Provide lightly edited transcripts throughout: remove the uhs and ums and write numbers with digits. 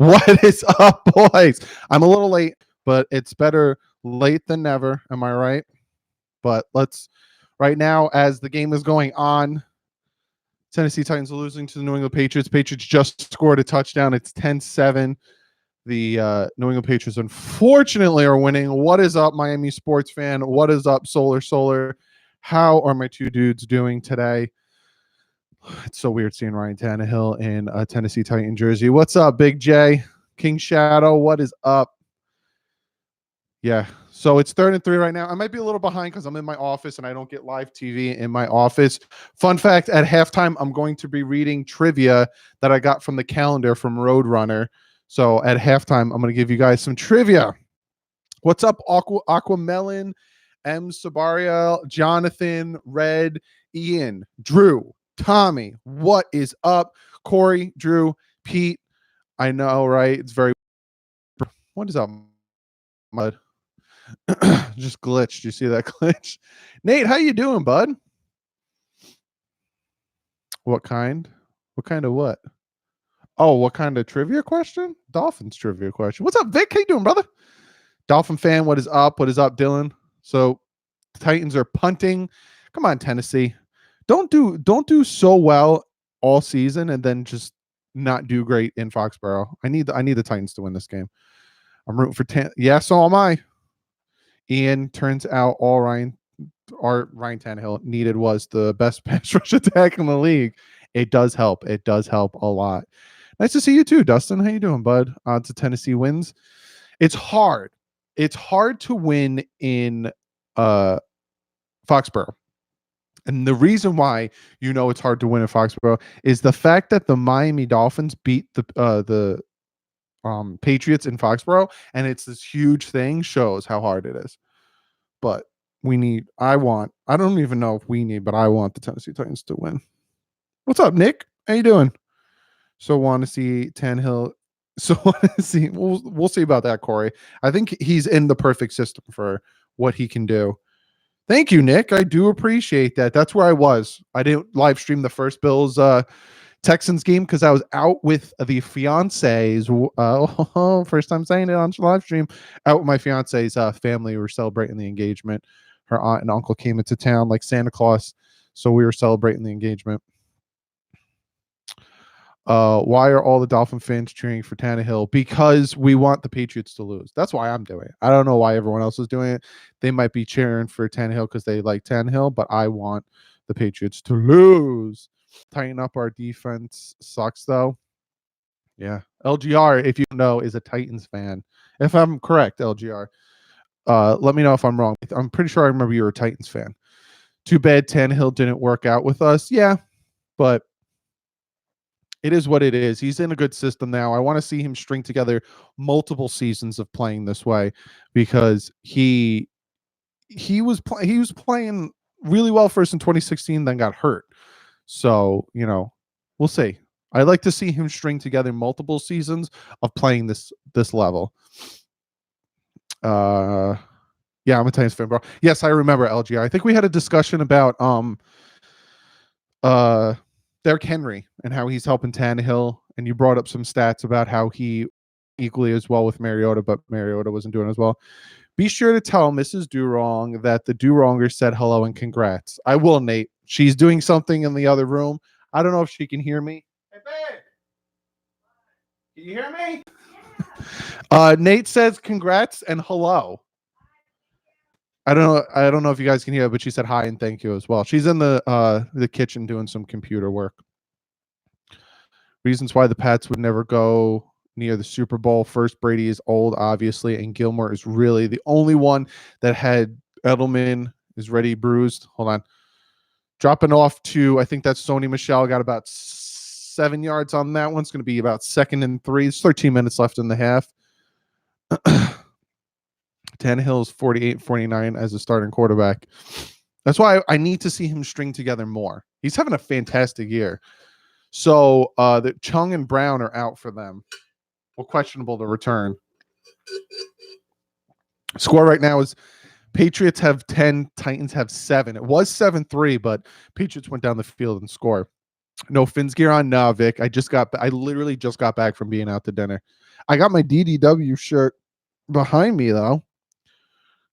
What is up, boys? I'm a little late, but it's better late than never. Am I right? But let's right now, as the game is going on, Tennessee Titans are losing to the New England Patriots. Patriots just scored a touchdown. It's 10-7. The New England Patriots, unfortunately, are winning. What is up, Miami sports fan? What is up, Solar? How are my two dudes doing today? It's so weird seeing Ryan Tannehill in a Tennessee Titan jersey. What's up, Big J? King Shadow, what is up? Yeah, so it's 3rd and 3 right now. I might be a little behind because I'm in my office and I don't get live TV in my office. Fun fact, at halftime, I'm going to be reading trivia that I got from the calendar from Roadrunner. So at halftime, I'm going to give you guys some trivia. What's up, Aquamelon, M. Sabaria, Jonathan, Red, Ian, Drew, Tommy, what is up? Corey, Drew, Pete, I know, right? It's very... What is up, Mud? Just glitched. You see that glitch? Nate, how you doing, bud? What kind? What kind of what? Oh, what kind of trivia question? Dolphins trivia question. What's up, Vic? How you doing, brother? Dolphin fan, what is up? What is up, Dylan? So the Titans are punting. Come on, Tennessee. Don't do so well all season and then just not do great in Foxborough. I need the Titans to win this game. I'm rooting for yeah, so am I. Ian, turns out Ryan Tannehill needed was the best pass rush attack in the league. It does help. It does help a lot. Nice to see you too, Dustin. How you doing, bud? To Tennessee wins. It's hard. It's hard to win in Foxborough. And the reason why it's hard to win in Foxborough is the fact that the Miami Dolphins beat the Patriots in Foxborough, and it's this huge thing, shows how hard it is. But I don't even know if we need, but I want the Tennessee Titans to win. What's up, Nick? How you doing? So want to see Tannehill. So want to see. We'll see about that, Corey. I think he's in the perfect system for what he can do. Thank you, Nick. I do appreciate that. That's where I was. I didn't live stream the first Bills Texans game because I was out with the fiance's. First time saying it on live stream. Out with my fiance's family. We were celebrating the engagement. Her aunt and uncle came into town like Santa Claus, so we were celebrating the engagement. Why are all the Dolphin fans cheering for Tannehill? Because we want the Patriots to lose. That's why I'm doing it. I don't know why everyone else is doing it. They might be cheering for Tannehill because they like Tannehill, but I want the Patriots to lose. Tighten up our defense sucks, though. Yeah. LGR, if you know, is a Titans fan. If I'm correct, LGR, let me know if I'm wrong. I'm pretty sure I remember you were a Titans fan. Too bad Tannehill didn't work out with us. Yeah, but it is what it is. He's in a good system now. I want to see him string together multiple seasons of playing this way because he was playing really well first in 2016, then got hurt. So, we'll see. I'd like to see him string together multiple seasons of playing this level. Yeah, I'm a Titans fan, bro. Yes, I remember LGR. I think we had a discussion about Derrick Henry and how he's helping Tannehill, and you brought up some stats about how he equally as well with Mariota, but Mariota wasn't doing as well. Be sure to tell Mrs. Durong that the Duronger said hello and congrats. I will, Nate. She's doing something in the other room. I don't know if she can hear me. Hey, babe. Can you hear me? Yeah. Nate says congrats and hello. I don't know if you guys can hear, but she said hi and thank you as well. She's in the kitchen doing some computer work. Reasons why the Pats would never go near the Super Bowl. First, Brady is old, obviously, and Gilmore is really the only one that had Edelman is ready bruised. Hold on. Dropping off to, I think that's Sony Michel. Got about 7 yards on that one. It's going to be about 2nd and 3. There's 13 minutes left in the half. Tannehill's 48-49 as a starting quarterback. That's why I need to see him string together more. He's having a fantastic year. So the Chung and Brown are out for them. Well, questionable to return. Score right now is Patriots have 10, Titans have 7. It was 7-3, but Patriots went down the field and scored. No Fins gear on? Nah, Vic. I literally just got back from being out to dinner. I got my DDW shirt behind me though.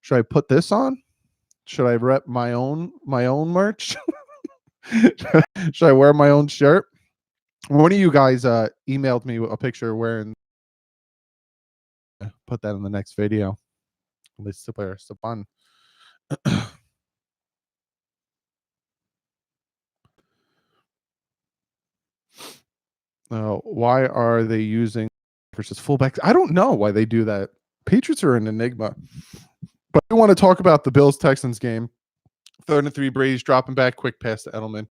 Should I put this on? Should I rep my own merch? Should I wear my own shirt? One of you guys emailed me a picture wearing. Put that in the next video. Let's super fun. Why are they using versus fullbacks? I don't know why they do that. Patriots are an enigma. But I want to talk about the Bills Texans game. 3rd and 3, Brady's dropping back, quick pass to Edelman.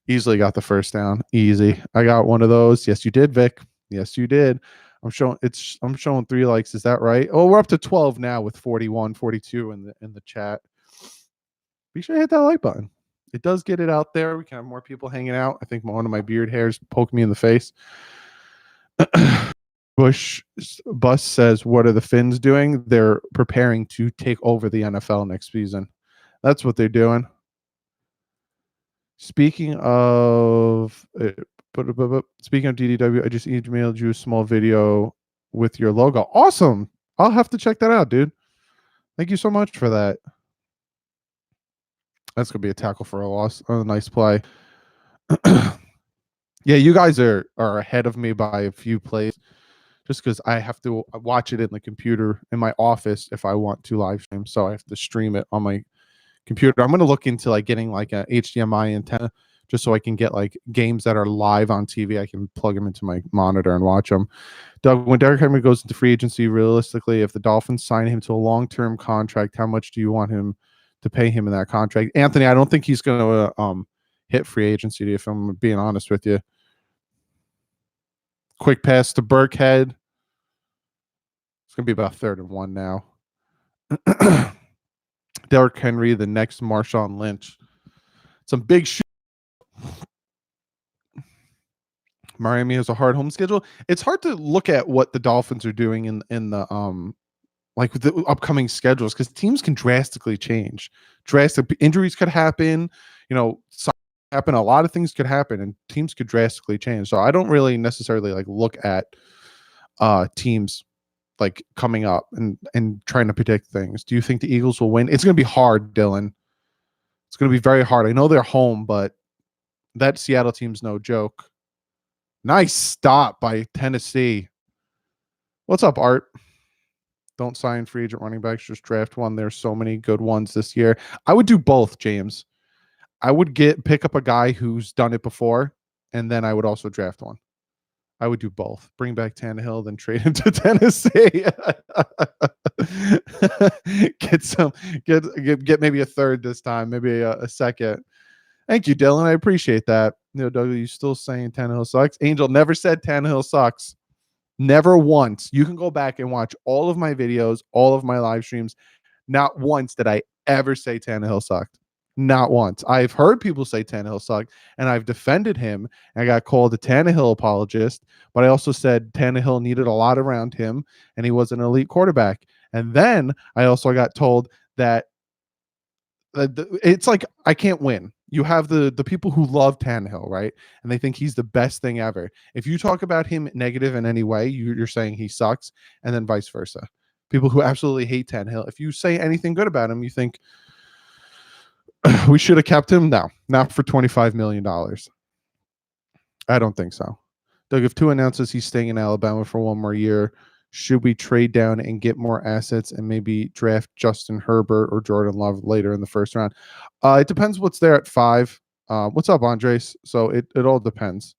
Easily got the first down. Easy. I got one of those. Yes, you did, Vic. Yes, you did. I'm showing 3 likes. Is that right? Oh, we're up to 12 now with 41, 42 in the chat. Be sure to hit that like button. It does get it out there. We can have more people hanging out. I think one of my beard hairs poked me in the face. Bush Bus says, what are the Finns doing? They're preparing to take over the NFL next season. That's what they're doing. Speaking of DDW, I just emailed you a small video with your logo. Awesome. I'll have to check that out, dude. Thank you so much for that. That's going to be a tackle for a loss. Oh, nice play. Yeah, you guys are ahead of me by a few plays just because I have to watch it in the computer in my office if I want to live stream. So I have to stream it on my computer. I'm going to look into like getting like a HDMI antenna just so I can get like games that are live on TV. I can plug them into my monitor and watch them. Doug, when Derrick Henry goes into free agency, realistically, if the Dolphins sign him to a long-term contract, how much do you want him to pay him in that contract? Anthony, I don't think he's going to hit free agency, if I'm being honest with you. Quick pass to Burkhead. It's going to be about 3rd and 1 now. Derrick Henry, the next Marshawn Lynch. Some big shit. Miami has a hard home schedule. It's hard to look at what the Dolphins are doing in the like the upcoming schedules because teams can drastically change. Drastic injuries could happen. Happen. A lot of things could happen, and teams could drastically change. So I don't really necessarily like look at teams like coming up and trying to predict things. Do you think the Eagles will win? It's going to be hard, Dylan. It's going to be very hard. I know they're home, but that Seattle team's no joke. Nice stop by Tennessee. What's up, Art? Don't sign free agent running backs, just draft one. There's so many good ones this year. I would do both, James. I would pick up a guy who's done it before, and then I would also draft one. I would do both. Bring back Tannehill, then trade him to Tennessee. Get maybe a 3rd this time, maybe a 2nd. Thank you, Dylan. I appreciate that. Doug, are you still saying Tannehill sucks? Angel never said Tannehill sucks. Never once. You can go back and watch all of my videos, all of my live streams. Not once did I ever say Tannehill sucked. Not once. I've heard people say Tannehill sucked, and I've defended him. I got called a Tannehill apologist, but I also said Tannehill needed a lot around him, and he was an elite quarterback. And then I also got told that it's like I can't win. You have the people who love Tannehill, right? And they think he's the best thing ever. If you talk about him negative in any way, you're saying he sucks, and then vice versa. People who absolutely hate Tannehill, if you say anything good about him, you think we should have kept him. No, not for $25 million. I don't think so. Doug, if Tua announces he's staying in Alabama for one more year, should we trade down and get more assets and maybe draft Justin Herbert or Jordan Love later in the 1st round? It depends what's there at 5. What's up, Andres? So it all depends.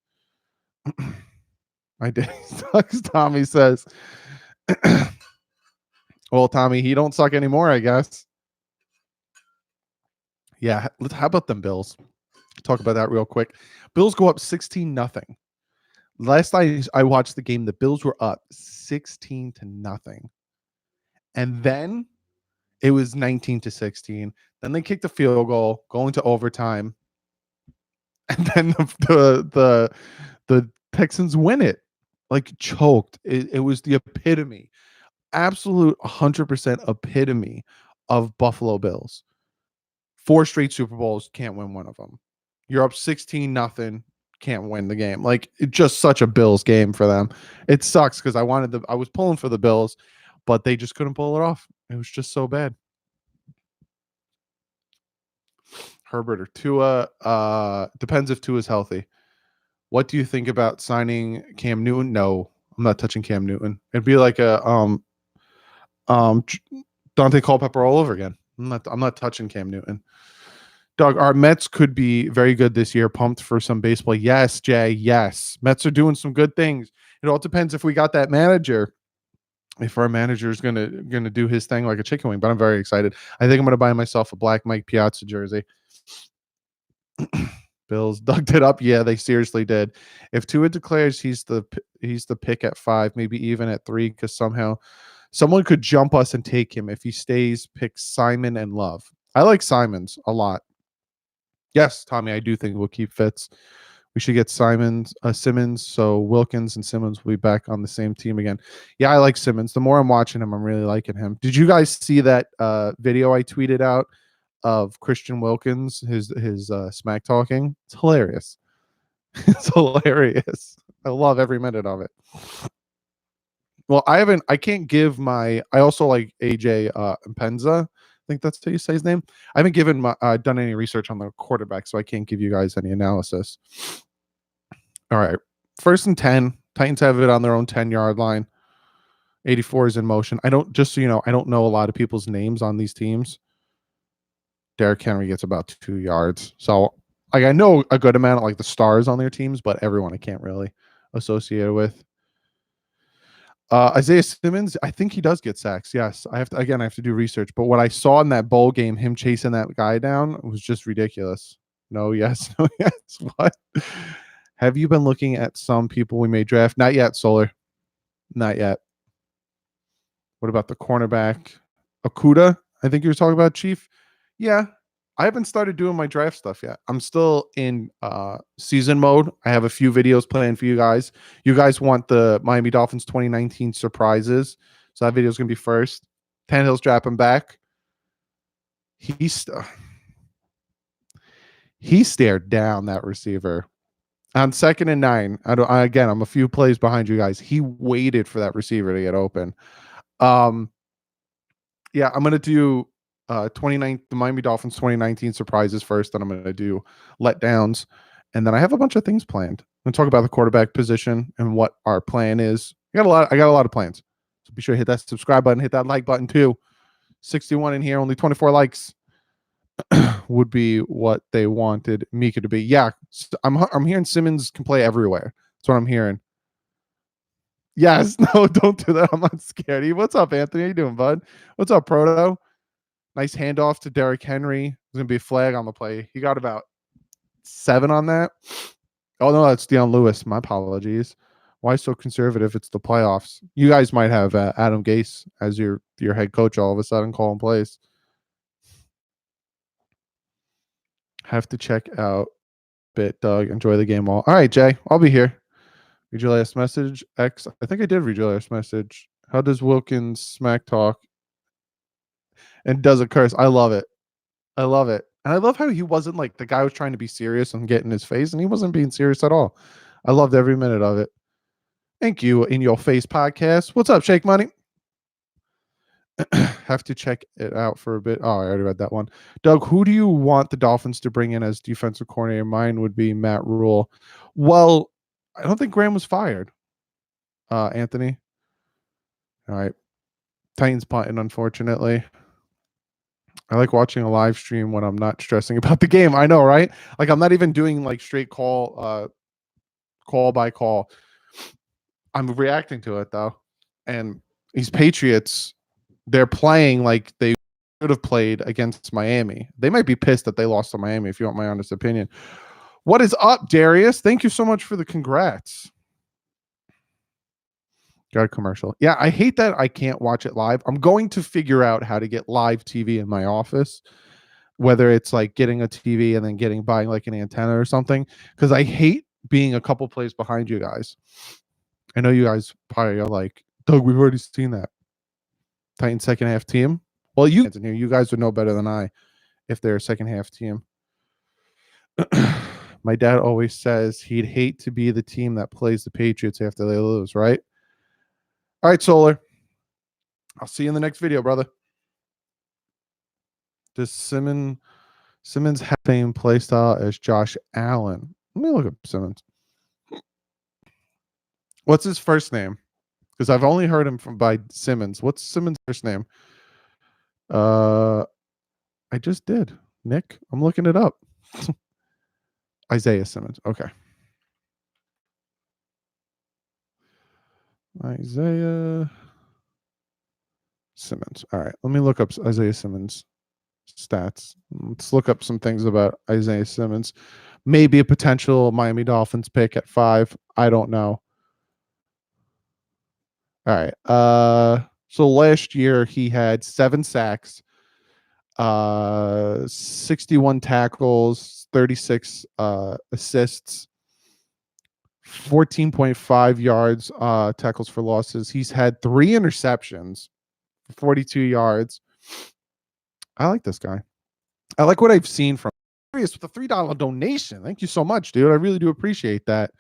I did. Tommy says, well, Tommy, he don't suck anymore, I guess. Yeah, how about them Bills? Talk about that real quick. Bills go up 16-0. Last night I watched the game. The Bills were up 16-0. And then it was 19-16. Then they kicked a field goal, going to overtime. And then the Texans win it. Like choked. It was the epitome. Absolute 100% epitome of Buffalo Bills. 4 straight Super Bowls, can't win one of them. You're up 16-0. can't win the game. Like it's just such a Bills game for them. It sucks because I was pulling for the Bills, but they just couldn't pull it off. It was just so bad. Herbert or Tua. Depends if Tua's healthy. What do you think about signing Cam Newton? No, I'm not touching Cam Newton. It'd be like a Dante Culpepper all over again. I'm not touching Cam Newton. Doug, our Mets could be very good this year. Pumped for some baseball. Yes, Jay. Yes. Mets are doing some good things. It all depends if we got that manager. If our manager is gonna do his thing like a chicken wing, but I'm very excited. I think I'm gonna buy myself a black Mike Piazza jersey. Bills dug it up. Yeah, they seriously did. If Tua declares he's the pick at 5, maybe even at 3, because somehow someone could jump us and take him. If he stays, pick Simon and Love. I like Simons a lot. Yes, Tommy, I do think we'll keep Fitz. We should get Simmons, so Wilkins and Simmons will be back on the same team again. Yeah, I like Simmons. The more I'm watching him, I'm really liking him. Did you guys see that video I tweeted out of Christian Wilkins, his smack talking? It's hilarious. It's hilarious. I love every minute of it. Well, I can't give I also like AJ Penza. I think that's how you say his name. I haven't done any research on the quarterback, so I can't give you guys any analysis. All right. 1st and 10. Titans have it on their own 10-yard line. 84 is in motion. Just so you know, I don't know a lot of people's names on these teams. Derrick Henry gets about 2 yards. So I know a good amount of like the stars on their teams, but everyone I can't really associate it with. Isaiah Simmons, I think he does get sacks. Yes. I have to do research. But what I saw in that bowl game, him chasing that guy down, was just ridiculous. No, yes, no, yes. What? Have you been looking at some people we may draft? Not yet, Solar. Not yet. What about the cornerback? Okuda? I think you were talking about, Chief. Yeah. I haven't started doing my draft stuff yet. I'm still in season mode. I have a few videos planned for you guys. You guys want the Miami Dolphins 2019 surprises. So that video is going to be first. Tannehill's dropping back. He stared down that receiver. On 2nd and 9, I'm a few plays behind you guys. He waited for that receiver to get open. Yeah, I'm going to do the Miami Dolphins 2019 surprises first, then I'm going to do letdowns, and then I have a bunch of things planned. I'm going to talk about the quarterback position and what our plan is. I got a lot of plans. So be sure to hit that subscribe button, hit that like button too. 61 in here, only 24 likes would be what they wanted Mika to be. Yeah, I'm hearing Simmons can play everywhere. That's what I'm hearing. Yes, no, don't do that. I'm not scared. What's up, Anthony? How you doing, bud? What's up, Proto? Nice handoff to Derrick Henry. There's going to be a flag on the play. He got about 7 on that. Oh, no, that's Deion Lewis. My apologies. Why so conservative? It's the playoffs. You guys might have Adam Gase as your head coach all of a sudden calling plays. Have to check out bit, Doug. Enjoy the game all. All right, Jay. I'll be here. Read your last message. X. I think I did read your last message. How does Wilkins smack talk? And does a curse. I love it. I love it. And I love how he wasn't like the guy was trying to be serious and get in his face, and he wasn't being serious at all. I loved every minute of it. Thank you, In Your Face podcast. What's up, Shake Money? Have to check it out for a bit. Oh, I already read that one. Doug, who do you want the Dolphins to bring in as defensive coordinator? Mine would be Matt Rule. Well, I don't think Graham was fired. Anthony. All right. Titans punting, unfortunately. I like watching a live stream when I'm not stressing about the game. I know, right? Like I'm not even doing like straight call by call. I'm reacting to it though. And these Patriots, they're playing like they should have played against Miami. They might be pissed that they lost to Miami, if you want my honest opinion. What is up, Darius? Thank you so much for the congrats. Got a commercial. Yeah, I hate that I can't watch it live. I'm going to figure out how to get live TV in my office, whether it's like getting a TV and then buying like an antenna or something, because I hate being a couple plays behind you guys. I know you guys probably are like, Doug, we've already seen that. Titans second half team. Well, you guys would know better than I if they're a second half team. My dad always says he'd hate to be the team that plays the Patriots after they lose, right? All right, Solar. I'll see you in the next video, brother. Does Simmons have the same play style as Josh Allen? Let me look up Simmons. What's his first name? Because I've only heard him by Simmons. What's Simmons' first name? I just did. Nick, I'm looking it up. Isaiah Simmons. Okay. Isaiah Simmons. All right. Let me look up Isaiah Simmons stats. Let's look up some things about Isaiah Simmons. Maybe a potential Miami Dolphins pick at 5. I don't know. All right. So last year he had 7 sacks, 61 tackles, 36 assists, 14.5 yards tackles for losses. He's had 3 interceptions, 42 yards. I like this guy. I like what I've seen from with a $3 donation. Thank you so much, dude. I really do appreciate that.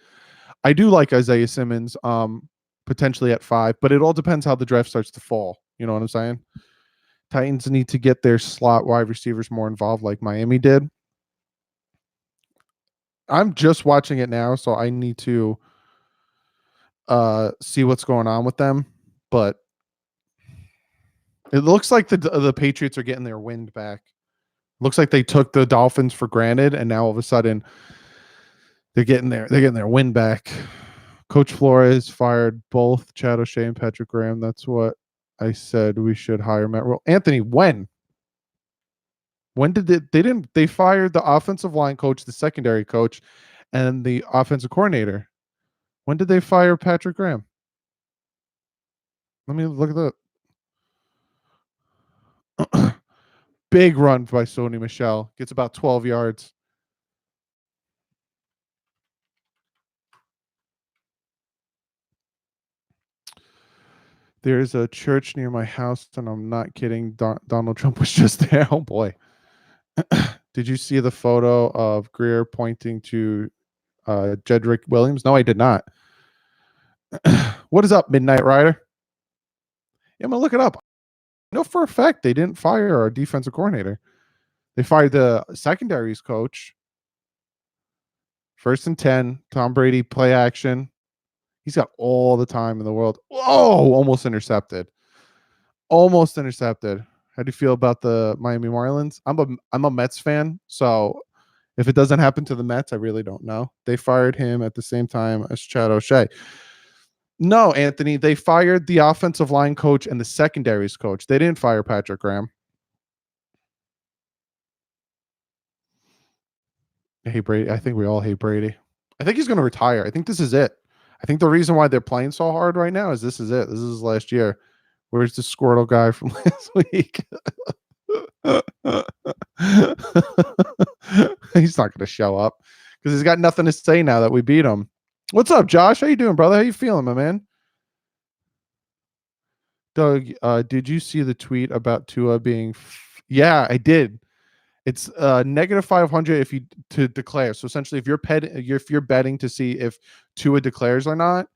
I do like Isaiah Simmons potentially at 5, but it all depends how the draft starts to fall. You know what I'm saying? Titans need to get their slot wide receivers more involved like Miami did. I'm just watching it now, so I need to see what's going on with them. But it looks like the Patriots are getting their wind back. Looks like they took the Dolphins for granted, and now all of a sudden they're getting their wind back. Coach Flores fired both Chad O'Shea and Patrick Graham. That's what I said we should hire Matt Rule. Anthony, when? When did they fired the offensive line coach, the secondary coach, and the offensive coordinator? When did they fire Patrick Graham? Let me look at that. Big run by Sony Michel. Gets about 12 yards. There's a church near my house, and I'm not kidding. Donald Trump was just there. Oh, boy. Did you see the photo of Greer pointing to Jedrick Williams? No, I did not. What is up, Midnight Rider? Yeah, I'm going to look it up. I know for a fact they didn't fire our defensive coordinator. They fired the secondaries coach. 1st and 10. Tom Brady, play action. He's got all the time in the world. Whoa, almost intercepted. Almost intercepted. How do you feel about the Miami Marlins? I'm a Mets fan, so if it doesn't happen to the Mets, I really don't know. They fired him at the same time as Chad O'Shea. No, Anthony, they fired the offensive line coach and the secondaries coach. They didn't fire Patrick Graham. I hate Brady. I think we all hate Brady. I think he's going to retire. I think this is it. I think the reason why they're playing so hard right now is this is it. This is last year. Where's the Squirtle guy from last week? He's not going to show up because he's got nothing to say now that we beat him. What's up, Josh? How you doing, brother? How you feeling, my man? Doug, did you see the tweet about Tua being? Yeah, I did. It's negative 500 if you to declare. So essentially, if you're betting to see if Tua declares or not,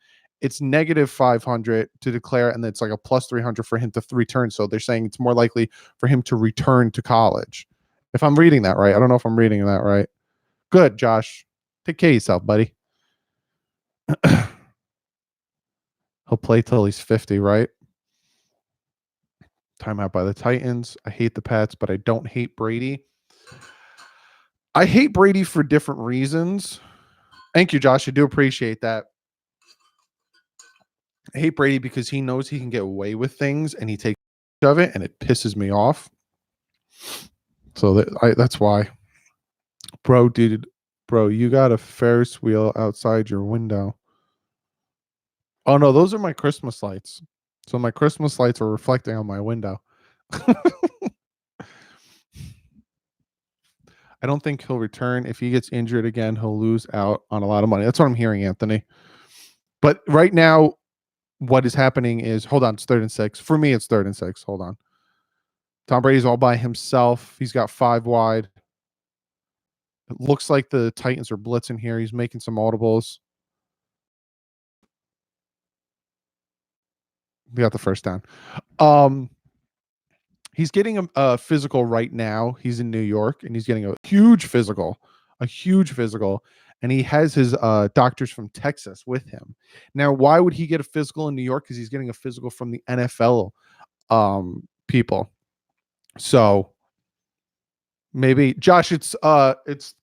it's negative 500 to declare, and it's like a plus 300 for him to return. So they're saying it's more likely for him to return to college. If I'm reading that right, I don't know if I'm reading that right. Good, Josh. Take care of yourself, buddy. He'll play till he's 50, right? Timeout by the Titans. I hate the Pats, but I don't hate Brady. I hate Brady for different reasons. Thank you, Josh. I do appreciate that. I hate Brady because he knows he can get away with things and he takes of it, and it pisses me off. So that's why. Bro, you got a Ferris wheel outside your window. Oh, no, those are my Christmas lights. So my Christmas lights are reflecting on my window. I don't think he'll return. If he gets injured again, he'll lose out on a lot of money. That's what I'm hearing, Anthony. But right now, what is happening is, hold on, it's 3rd and 6. For me, it's 3rd and 6. Hold on. Tom Brady's all by himself. He's got 5 wide. It looks like the Titans are blitzing here. He's making some audibles. We got the first down. He's getting a physical right now. He's in New York, and he's getting a huge physical, and he has his doctors from Texas with him. Now, why would he get a physical in New York? Because he's getting a physical from the NFL people. So maybe Josh, it's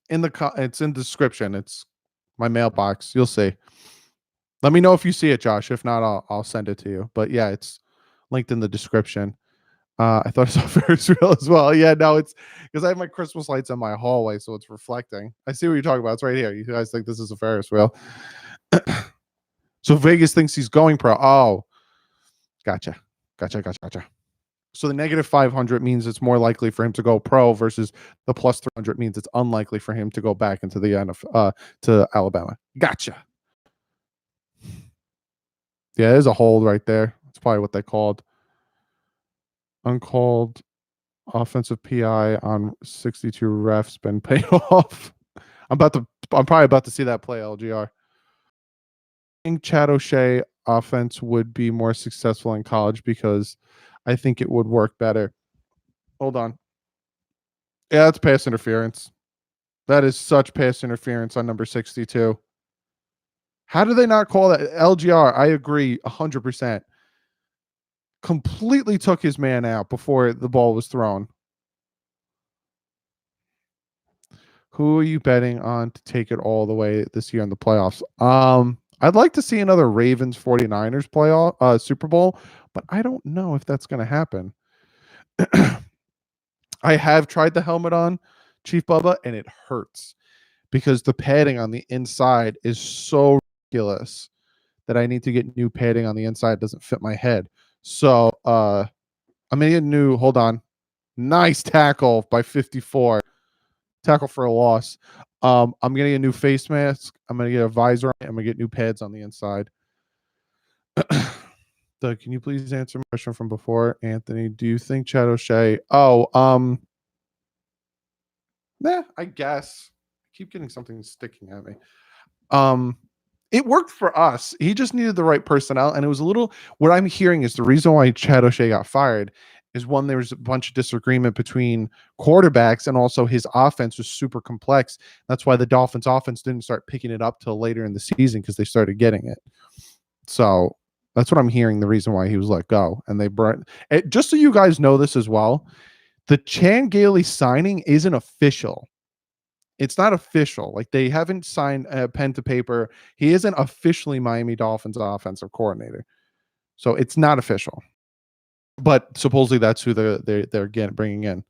in the description. It's my mailbox. You'll see. Let me know if you see it, Josh. If not, I'll send it to you. But yeah, it's linked in the description. I thought I saw Ferris wheel as well. Yeah, no, it's because I have my Christmas lights in my hallway, so it's reflecting. I see what you're talking about. It's right here. You guys think this is a Ferris wheel? So Vegas thinks he's going pro. Oh, gotcha. So the negative 500 means it's more likely for him to go pro versus the plus 300 means it's unlikely for him to go back into the NFL to Alabama. Gotcha. Yeah, there's a hold right there. That's probably what they called. Uncalled offensive PI on 62 refs been paid off. I'm probably about to see that play, LGR. I think Chad O'Shea offense would be more successful in college because I think it would work better. Hold on. Yeah, that's pass interference. That is such pass interference on number 62. How do they not call that? LGR, I agree 100%. Completely took his man out before the ball was thrown. Who are you betting on to take it all the way this year in the playoffs? I'd like to see another Ravens 49ers playoff Super Bowl, but I don't know if that's going to happen. I have tried the helmet on, Chief Bubba, and it hurts because the padding on the inside is so ridiculous that I need to get new padding on the inside. It doesn't fit my head. So I'm gonna get new. Hold on. Nice tackle by 54. Tackle for a loss. I'm gonna get a new face mask. I'm gonna get a visor. I'm gonna get new pads on the inside. Doug, can you please answer my question from before? Anthony, do you think Chad O'Shea? I guess. I keep getting something sticking at me. It worked for us. He just needed the right personnel, and it was a little. What I'm hearing is the reason why Chad O'Shea got fired is one, there was a bunch of disagreement between quarterbacks, and also his offense was super complex. That's why the Dolphins' offense didn't start picking it up till later in the season because they started getting it. So that's what I'm hearing. The reason why he was let go, and they brought it. Just so you guys know this as well, the Chan Gailey signing isn't official. It's not official. Like they haven't signed a pen to paper. He isn't officially Miami Dolphins offensive coordinator. So it's not official. But supposedly that's who they're bringing in.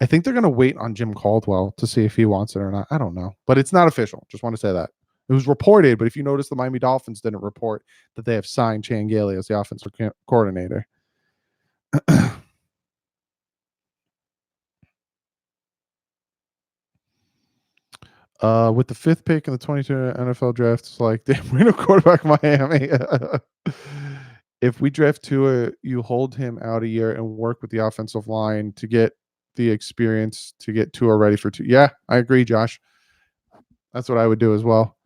I think they're going to wait on Jim Caldwell to see if he wants it or not. I don't know. But it's not official. Just want to say that. It was reported, but if you notice, the Miami Dolphins didn't report that they have signed Chan Gailey as the offensive coordinator. With the 5th pick in the 22 NFL draft, it's like, damn, we're going to quarterback Miami. If we draft Tua, you hold him out a year and work with the offensive line to get the experience to get Tua ready for Tua. Yeah, I agree, Josh. That's what I would do as well.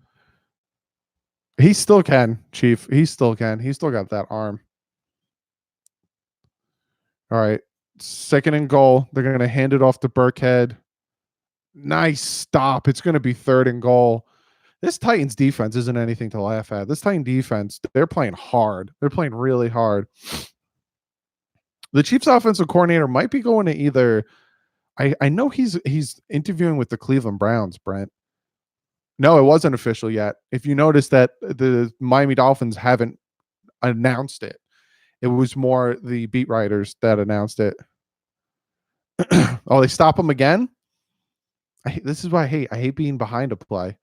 He still can, Chief. He still can. He still got that arm. All right. 2nd and goal. They're going to hand it off to Burkhead. Nice stop. It's going to be 3rd and goal. This Titans defense isn't anything to laugh at. This Titan defense, they're playing hard. They're playing really hard. The Chiefs offensive coordinator might be going to either. I know he's interviewing with the Cleveland Browns, Brent. No, it wasn't official yet. If you notice that the Miami Dolphins haven't announced it. It was more the beat writers that announced it. Oh, they stop him again? This is why I hate being behind a play.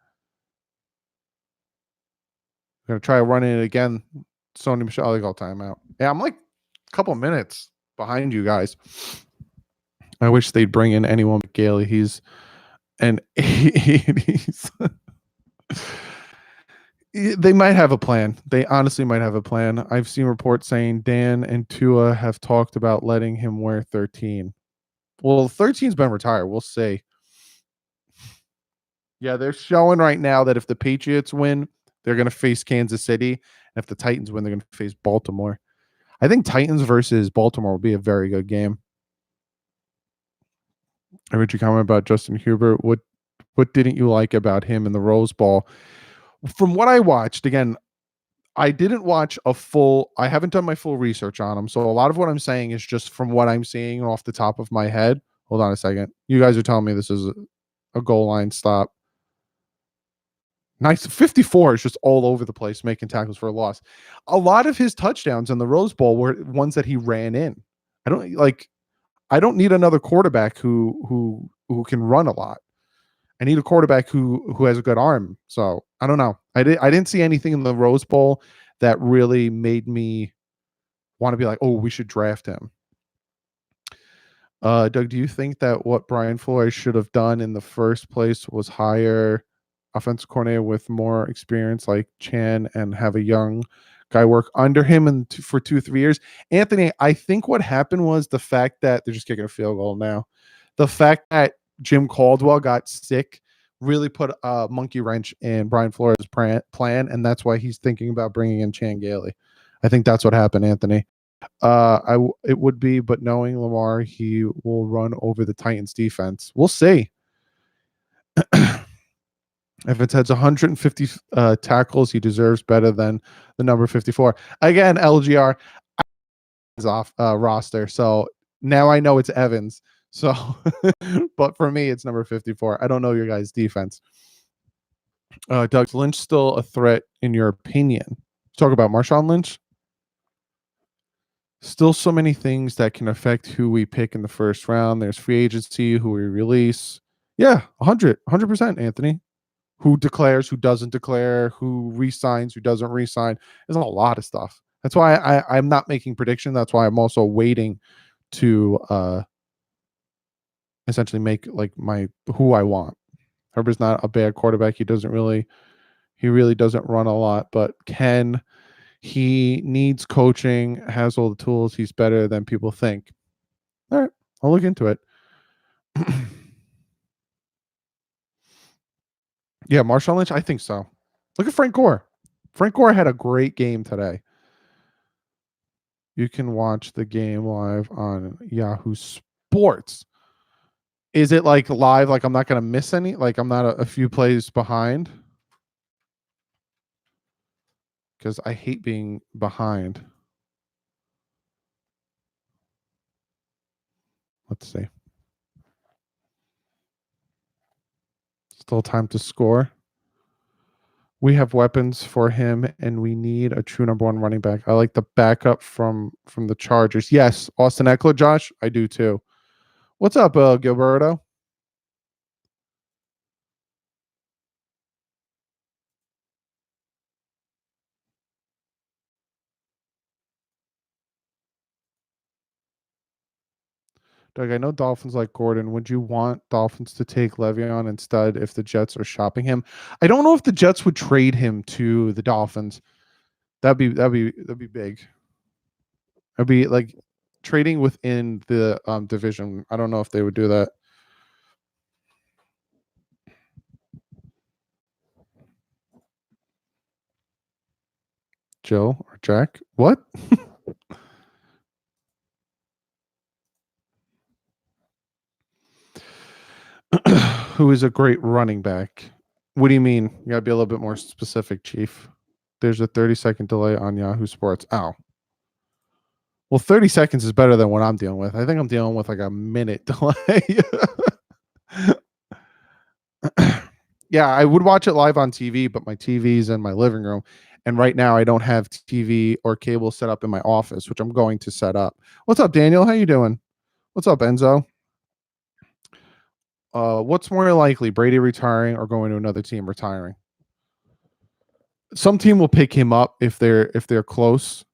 I'm going to try running it again. Sony Michelle, they call timeout. Yeah, I'm like a couple minutes behind you guys. I wish they'd bring in anyone but Gailey. He's an 80s. They might have a plan. They honestly might have a plan. I've seen reports saying Dan and Tua have talked about letting him wear 13. Well, 13's been retired. We'll see. Yeah, they're showing right now that if the Patriots win, they're going to face Kansas City. And if the Titans win, they're going to face Baltimore. I think Titans versus Baltimore will be a very good game. I read your comment about Justin Herbert. What didn't you like about him in the Rose Bowl? From what I watched, again, I didn't watch a full. I haven't done my full research on him, so a lot of what I'm saying is just from what I'm seeing off the top of my head. Hold on a second. You guys are telling me this is a goal line stop. Nice. 54 is just all over the place making tackles for a loss. A lot of his touchdowns in the Rose Bowl were ones that he ran in. I don't need another quarterback who can run a lot. I need a quarterback who has a good arm. So I don't know. I didn't see anything in the Rose Bowl that really made me want to be like, oh, we should draft him. Doug, do you think that what Brian Flores should have done in the first place was hire offensive coordinator with more experience like Chan and have a young guy work under him for 2-3 years? Anthony, I think what happened was the fact that they're just kicking a field goal now. The fact that Jim Caldwell got sick really put a monkey wrench in Brian Flores' plan, and that's why he's thinking about bringing in Chan Gailey. I think that's what happened, Anthony. It would be, but knowing Lamar, he will run over the Titans defense. We'll see. If it has 150 tackles, he deserves better than the number 54. Again, LGR is off roster, so now I know it's Evans. So, but for me, it's number 54. I don't know your guys' defense. Doug, Lynch still a threat in your opinion? Talk about Marshawn Lynch. Still so many things that can affect who we pick in the first round. There's free agency, who we release. Yeah, 100%, Anthony. Who declares, who doesn't declare, who resigns, who doesn't resign. There's a lot of stuff. That's why I'm not making prediction. That's why I'm also waiting to essentially make like my who I want. Herbert's not a bad quarterback. He really doesn't run a lot, but he needs coaching, has all the tools. He's better than people think. All right, I'll look into it. Yeah, Marshawn Lynch, I think so. Look at Frank Gore. Frank Gore had a great game today. You can watch the game live on Yahoo Sports. Is it like live? Like I'm not going to miss any? Like I'm not a few plays behind? Because I hate being behind. Let's see. Still time to score. We have weapons for him, and we need a true number one running back. I like the backup from the Chargers. Yes, Austin Eckler, Josh. I do too. What's up, Gilberto? Doug, I know Dolphins like Gordon. Would you want Dolphins to take Le'Veon instead if the Jets are shopping him? I don't know if the Jets would trade him to the Dolphins. That'd be big. It'd be like trading within the division. I don't know if they would do that. Joe or Jack? What? Who is a great running back? What do you mean? You gotta be a little bit more specific, Chief. There's a 30-second delay on Yahoo Sports. Ow. Well, 30 seconds is better than what I'm dealing with. I think I'm dealing with like a minute delay. Yeah, I would watch it live on TV, but my TV's in my living room. And right now I don't have TV or cable set up in my office, which I'm going to set up. What's up, Daniel? How you doing? What's up, Enzo? What's more likely, Brady retiring or going to another team retiring? Some team will pick him up if they're close.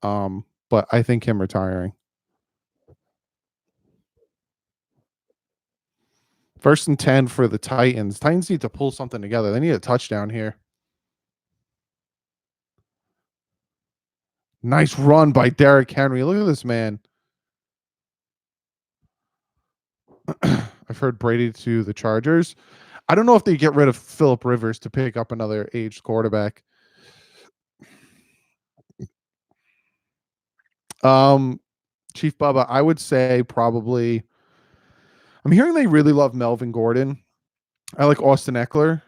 But I think him retiring. First and 10 for the Titans. Titans need to pull something together. They need a touchdown here. Nice run by Derrick Henry. Look at this man. I've heard Brady to the Chargers. I don't know if they get rid of Phillip Rivers to pick up another aged quarterback. Chief Bubba, I would say probably. I'm hearing they really love Melvin Gordon. I like Austin Eckler,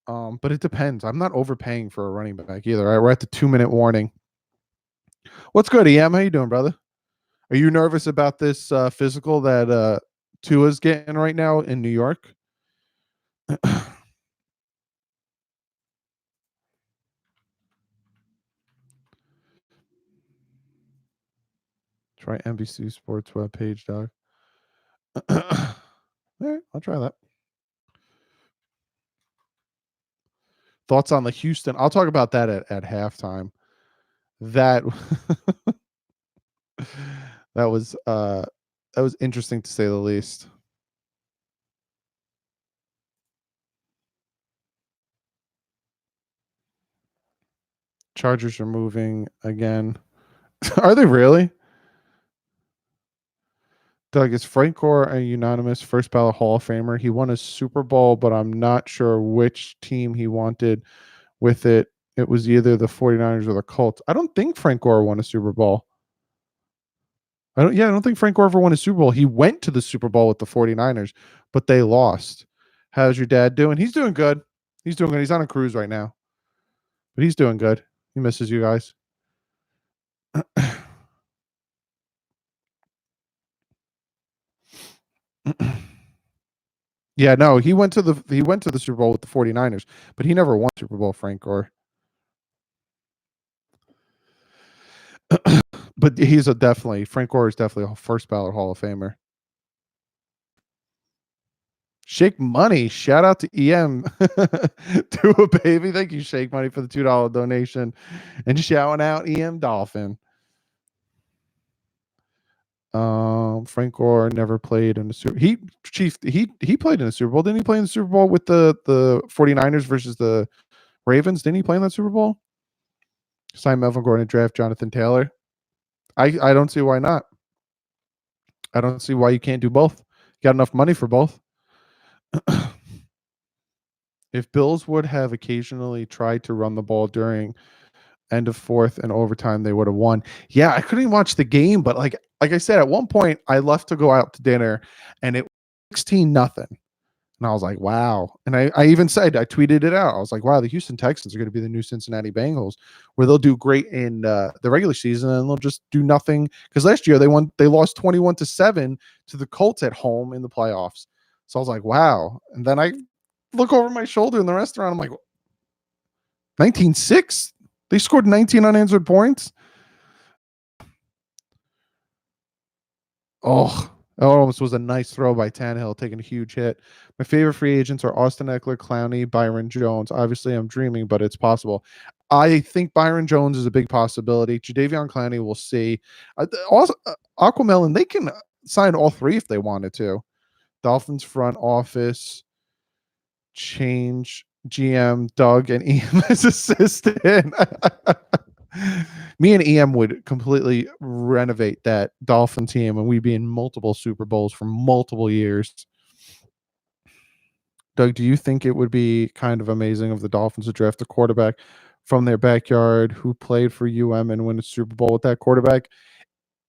but it depends. I'm not overpaying for a running back either. All right, we're at the 2-minute warning. What's good, EM? How you doing, brother? Are you nervous about this physical that Tua's getting right now in New York? Try NBC Sports webpage, dog. All right, I'll try that. Thoughts on the Houston? I'll talk about that at halftime. That that was interesting to say the least. Chargers are moving again. Are they really? Doug, is Frank Gore a unanimous first ballot Hall of Famer? He won a Super Bowl, but I'm not sure which team he wanted with it. It was either the 49ers or the Colts. I don't think Frank Gore won a Super Bowl. I don't think Frank Gore ever won a Super Bowl. He went to the Super Bowl with the 49ers, but they lost. How's your dad doing? He's doing good. He's doing good. He's on a cruise right now. But he's doing good. He misses you guys. Yeah, no, he went to the Super Bowl with the 49ers, but he never won Super Bowl, Frank Gore. But he's Frank Gore is definitely a first ballot Hall of Famer. Shake Money, shout out to EM to a baby. Thank you, Shake Money, for the $2 donation, and shouting out EM Dolphin. Frank Gore never played in the Super. He played in the Super Bowl. Didn't he play in the Super Bowl with the 49ers versus the Ravens? Didn't he play in that Super Bowl? Sign Melvin Gordon and draft Jonathan Taylor. I don't see why not. I don't see why you can't do both. You got enough money for both. If Bills would have occasionally tried to run the ball during end of fourth and overtime, they would have won. Yeah, I couldn't even watch the game, but like I said, at one point I left to go out to dinner and it was 16-0. And I was like, wow. And I even said, I tweeted it out. I was like, wow, the Houston Texans are going to be the new Cincinnati Bengals, where they'll do great in the regular season and they'll just do nothing. Because last year they lost 21-7 to the Colts at home in the playoffs. So I was like, wow. And then I look over my shoulder in the restaurant. I'm like, 19-6? They scored 19 unanswered points. Oh, that almost was a nice throw by Tannehill, taking a huge hit. My favorite free agents are Austin Eckler, Clowney, Byron Jones. Obviously, I'm dreaming, but it's possible. I think Byron Jones is a big possibility. Jadeveon Clowney, we'll see. Also, Aquamelon, they can sign all three if they wanted to. Dolphins front office, change GM, Doug, and EM as assistant. Me and EM would completely renovate that Dolphin team and we'd be in multiple Super Bowls for multiple years. Doug, do you think it would be kind of amazing of the Dolphins to draft a quarterback from their backyard who played for and win a Super Bowl with that quarterback?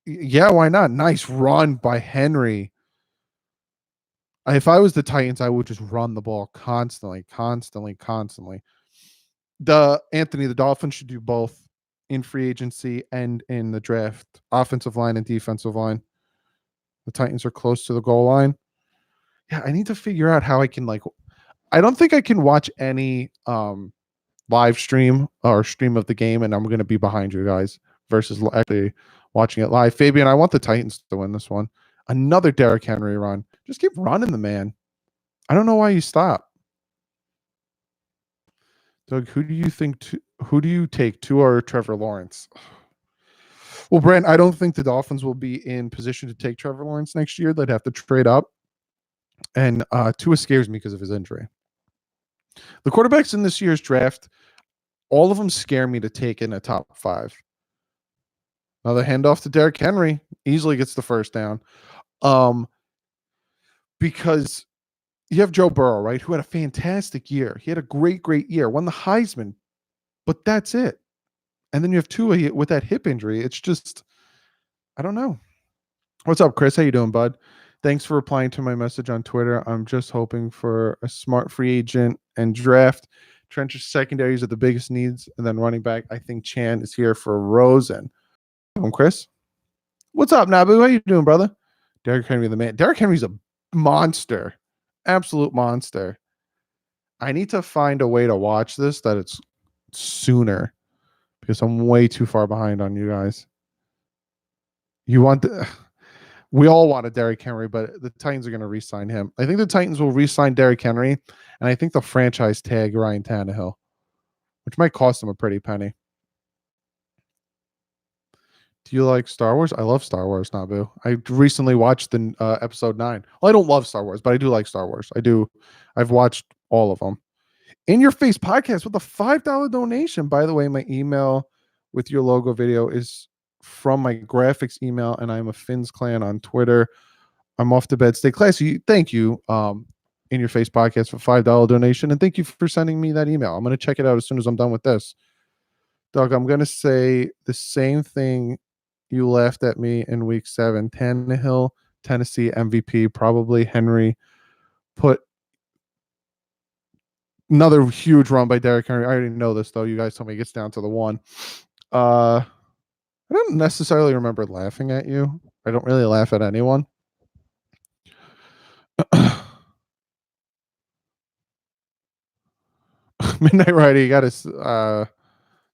Yeah, why not? Nice run by Henry. If I was the Titans, I would just run the ball constantly. The Dolphins should do both in free agency and in the draft, offensive line and defensive line. The Titans are close to the goal line. Yeah, I need to figure out how I can I don't think I can watch any live stream or stream of the game, and I'm going to be behind you guys versus actually watching it live. Fabian, I want the Titans to win this one. Another Derrick Henry run. Just keep running the man. I don't know why you stop. Doug, who do you take, Tua or Trevor Lawrence? Well, Brent, I don't think the Dolphins will be in position to take Trevor Lawrence next year. They'd have to trade up. And Tua scares me because of his injury. The quarterbacks in this year's draft, all of them scare me to take in a top 5. Another handoff to Derrick Henry easily gets the first down. Because you have Joe Burrow, right? Who had a fantastic year. He had a great year, won the Heisman, but that's it. And then you have Tua with that hip injury. It's just, I don't know. What's up, Chris? How you doing, bud? Thanks for replying to my message on Twitter. I'm just hoping for a smart free agent and draft. Trench's secondaries are the biggest needs, and then running back. I think Chan is here for Rosen. Chris. What's up, Nabu? How you doing, brother? Derrick Henry, the man. Derrick Henry's a monster, absolute monster. I need to find a way to watch this that it's sooner because I'm way too far behind on you guys. You want the we all wanted Derrick Henry, but the Titans are going to re-sign him. I think the Titans will re-sign Derrick Henry, and I think they'll franchise tag Ryan Tannehill, which might cost them a pretty penny. Do you like Star Wars? I love Star Wars, Nabu. I recently watched the episode 9. Well, I don't love Star Wars, but I do like Star Wars. I do. I've watched all of them. In Your Face podcast with a $5 donation. By the way, my email with your logo video is from my graphics email, and I'm a Fins Clan on Twitter. I'm off to bed. Stay classy. Thank you, In Your Face podcast for $5 donation, and thank you for sending me that email. I'm going to check it out as soon as I'm done with this. Doug, I'm going to say the same thing you laughed at me in week 7. Tannehill, Tennessee MVP, probably Henry. Put another huge run by Derrick Henry. I already know this, though. You guys told me it gets down to the 1. I don't necessarily remember laughing at you. I don't really laugh at anyone. Midnight Rider, you got to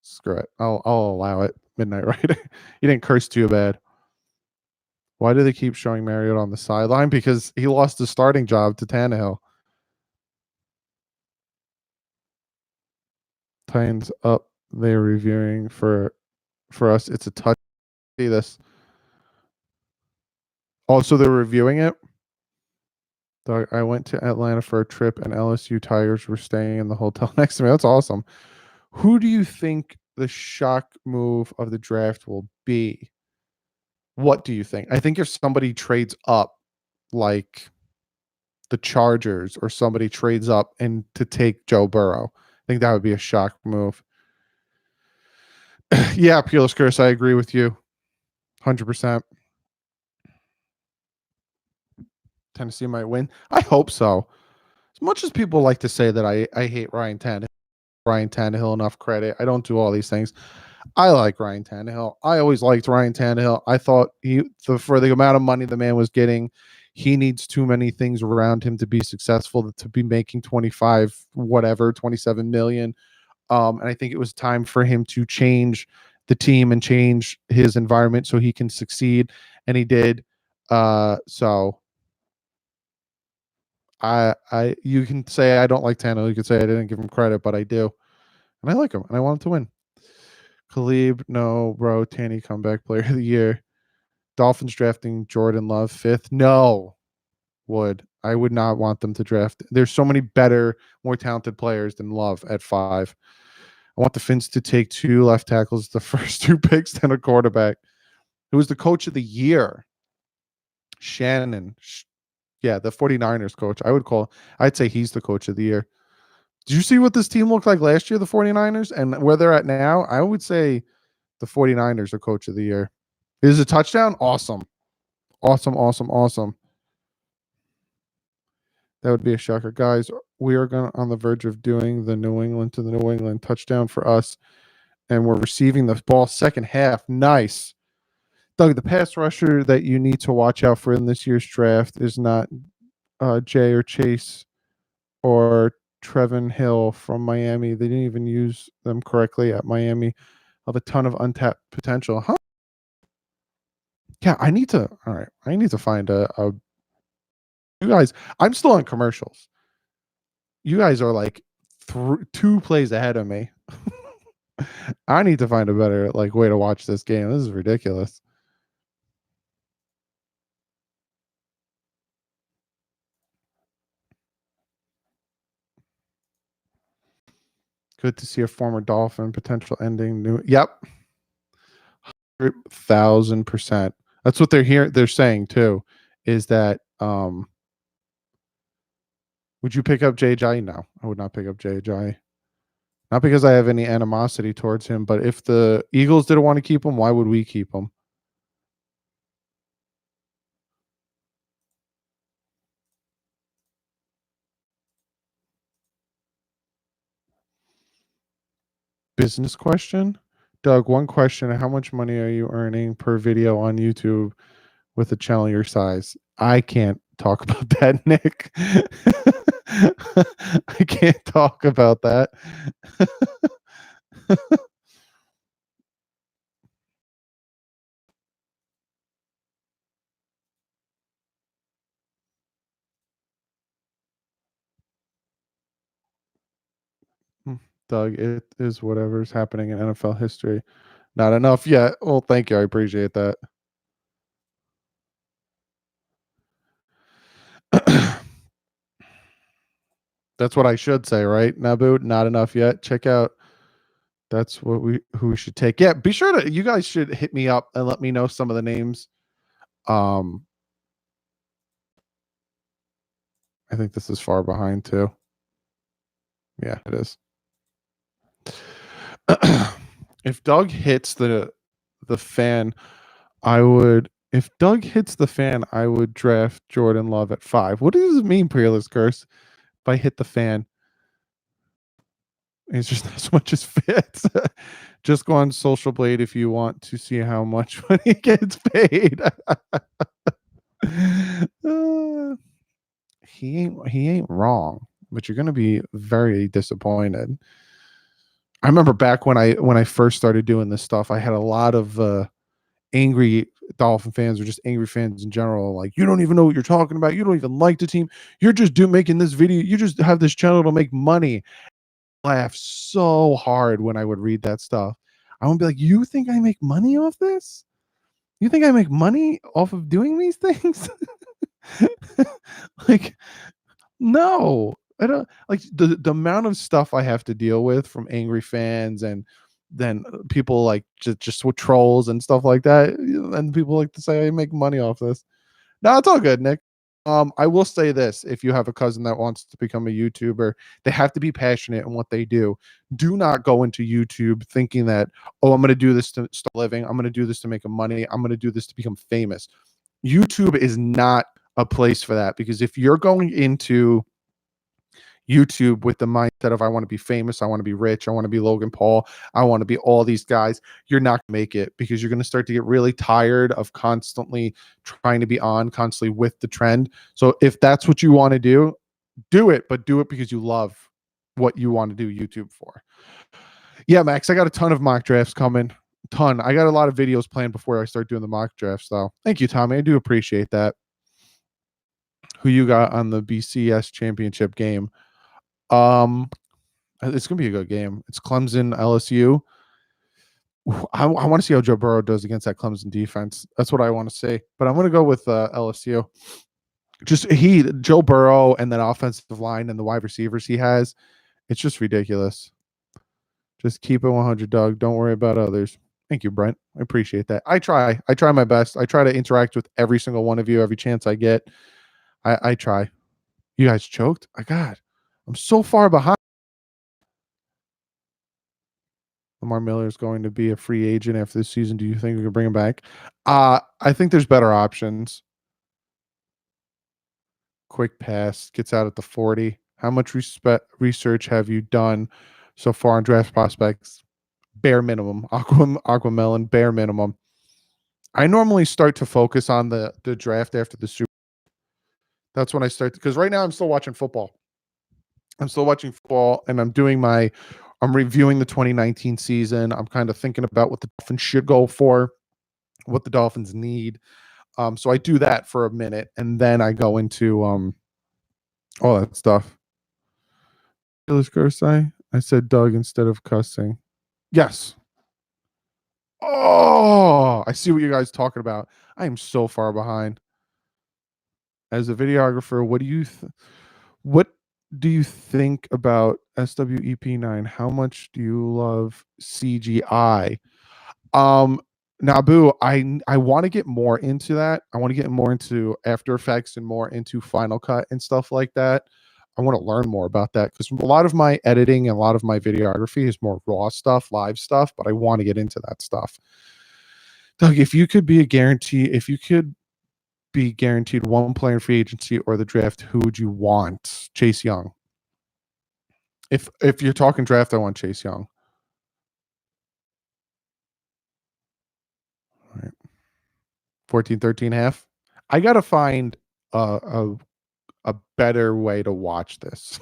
screw it. I'll allow it. Midnight Rider. You didn't curse too bad. Why do they keep showing Marriott on the sideline? Because he lost his starting job to Tannehill. Titans up. They're reviewing for us. It's a touch. See this. Also, they're reviewing it. I went to Atlanta for a trip, and LSU Tigers were staying in the hotel next to me. That's awesome. Who do you think the shock move of the draft will be? What do you think? I think if somebody trades up, like the Chargers, or somebody trades up and to take Joe Burrow, I think that would be a shock move. Yeah, Peerless Curse, I agree with you. 100%. Tennessee might win. I hope so. As much as people like to say that I hate Ryan Tannehill enough credit. I don't do all these things. I like Ryan Tannehill. I always liked Ryan Tannehill. I thought for the amount of money the man was getting, he needs too many things around him to be successful, to be making 27 million. And I think it was time for him to change the team and change his environment so he can succeed. And he did. So you can say I don't like Tannehill. You can say I didn't give him credit, but I do. And I like him, and I want him to win. Khalib, no, bro. Tanny, comeback player of the year. Dolphins drafting Jordan Love 5th. No, I would not want them to draft. There's so many better, more talented players than Love at 5. I want the Finns to take 2 left tackles, the first 2 picks, and a quarterback. Who was the coach of the year? Shannon. Yeah, the 49ers coach. I'd say he's the coach of the year. Did you see what this team looked like last year, the 49ers, and where they're at now? I would say the 49ers are coach of the year. Is a touchdown? Awesome. Awesome. That would be a shocker. Guys, we are on the verge of doing the New England touchdown for us, and we're receiving the ball second half. Nice. Doug, the pass rusher that you need to watch out for in this year's draft is not Jay or Chase or Trevin Hill from Miami. They didn't even use them correctly at Miami. Have a ton of untapped potential. Huh? Yeah, I need to find you guys. I'm still on commercials. You guys are like 2 plays ahead of me. I need to find a better way to watch this game. This is ridiculous. Good to see a former Dolphin potential ending. Yep. 1,000%. That's what they're saying too, is that Would you pick up JJ? No, I would not pick up JJ. Not because I have any animosity towards him, but if the Eagles didn't want to keep him, why would we keep him? Business question? Doug, one question. How much money are you earning per video on YouTube with a channel your size? I can't talk about that, Nick. I can't talk about that. Doug, it is whatever's happening in NFL history. Not enough yet. Well, thank you. I appreciate that. That's what I should say, right? Nabu, not enough yet. Check out. That's what who we should take. Yeah, be sure to you guys should hit me up and let me know some of the names. Um I think this is far behind too. Yeah, it is. If Doug hits the fan, I would if Doug hits the fan, I would draft Jordan Love at 5. What does it mean, Peerless Curse? If I hit the fan, it's just not so much as fits. Just go on Social Blade if you want to see how much money gets paid. He ain't wrong, but you're gonna be very disappointed. I remember back when I first started doing this stuff, I had a lot of angry Dolphin fans or just angry fans in general. Like, you don't even know what you're talking about. You don't even like the team. You're just making this video. You just have this channel to make money. I laugh so hard when I would read that stuff. I would be like, you think I make money off this? You think I make money off of doing these things? Like, no, I don't like the amount of stuff I have to deal with from angry fans and then people like just with trolls and stuff like that. And people like to say I make money off this. No, it's all good, Nick. I will say this: if you have a cousin that wants to become a YouTuber, they have to be passionate in what they do. Do not go into YouTube thinking that, oh, I'm going to do this to start living. I'm going to do this to make money. I'm going to do this to become famous. YouTube is not a place for that, because if you're going into YouTube with the mindset of I want to be famous, I want to be rich, I want to be Logan Paul, I want to be all these guys, you're not going to make it, because you're going to start to get really tired of constantly trying to be on, constantly with the trend. So if that's what you want to do it, but do it because you love what you want to do YouTube for. Yeah, Max, I got a ton of mock drafts coming. Ton. I got a lot of videos planned before I start doing the mock drafts, though. Thank you, Tommy. I do appreciate that. Who you got on the BCS championship game? It's gonna be a good game. It's Clemson, LSU. I want to see how Joe Burrow does against that Clemson defense. That's what I want to see. But I'm gonna go with LSU. Just Joe Burrow, and that offensive line and the wide receivers he has. It's just ridiculous. Just keep it 100, Doug. Don't worry about others. Thank you, Brent. I appreciate that. I try my best. I try to interact with every single one of you every chance I get. I try. You guys choked? God, I'm so far behind. Lamar Miller is going to be a free agent after this season. Do you think we can bring him back? I think there's better options. Quick pass gets out at the 40. How much research have you done so far on draft prospects? Bare minimum. Aquamelon, bare minimum. I normally start to focus on the draft after the Super. That's when I start, because right now I'm still watching football. And I'm reviewing the 2019 season. I'm kind of thinking about what the Dolphins should go for, what the Dolphins need. So I do that for a minute, and then I go into all that stuff. I said Doug instead of cussing. Yes. Oh, I see what you guys talking about. I am so far behind. As a videographer, what do you think about SWEP9? How much do you love CGI? Nabu, I want to get more into that. I want to get more into After Effects and more into Final Cut and stuff like that. I want to learn more about that because a lot of my editing and a lot of my videography is more raw stuff, live stuff, but I want to get into that stuff. Doug, if you could be guaranteed one player in free agency or the draft, who would you want? Chase Young. If you're talking draft, I want Chase Young. All right. 14, 13 half. I gotta find a better way to watch this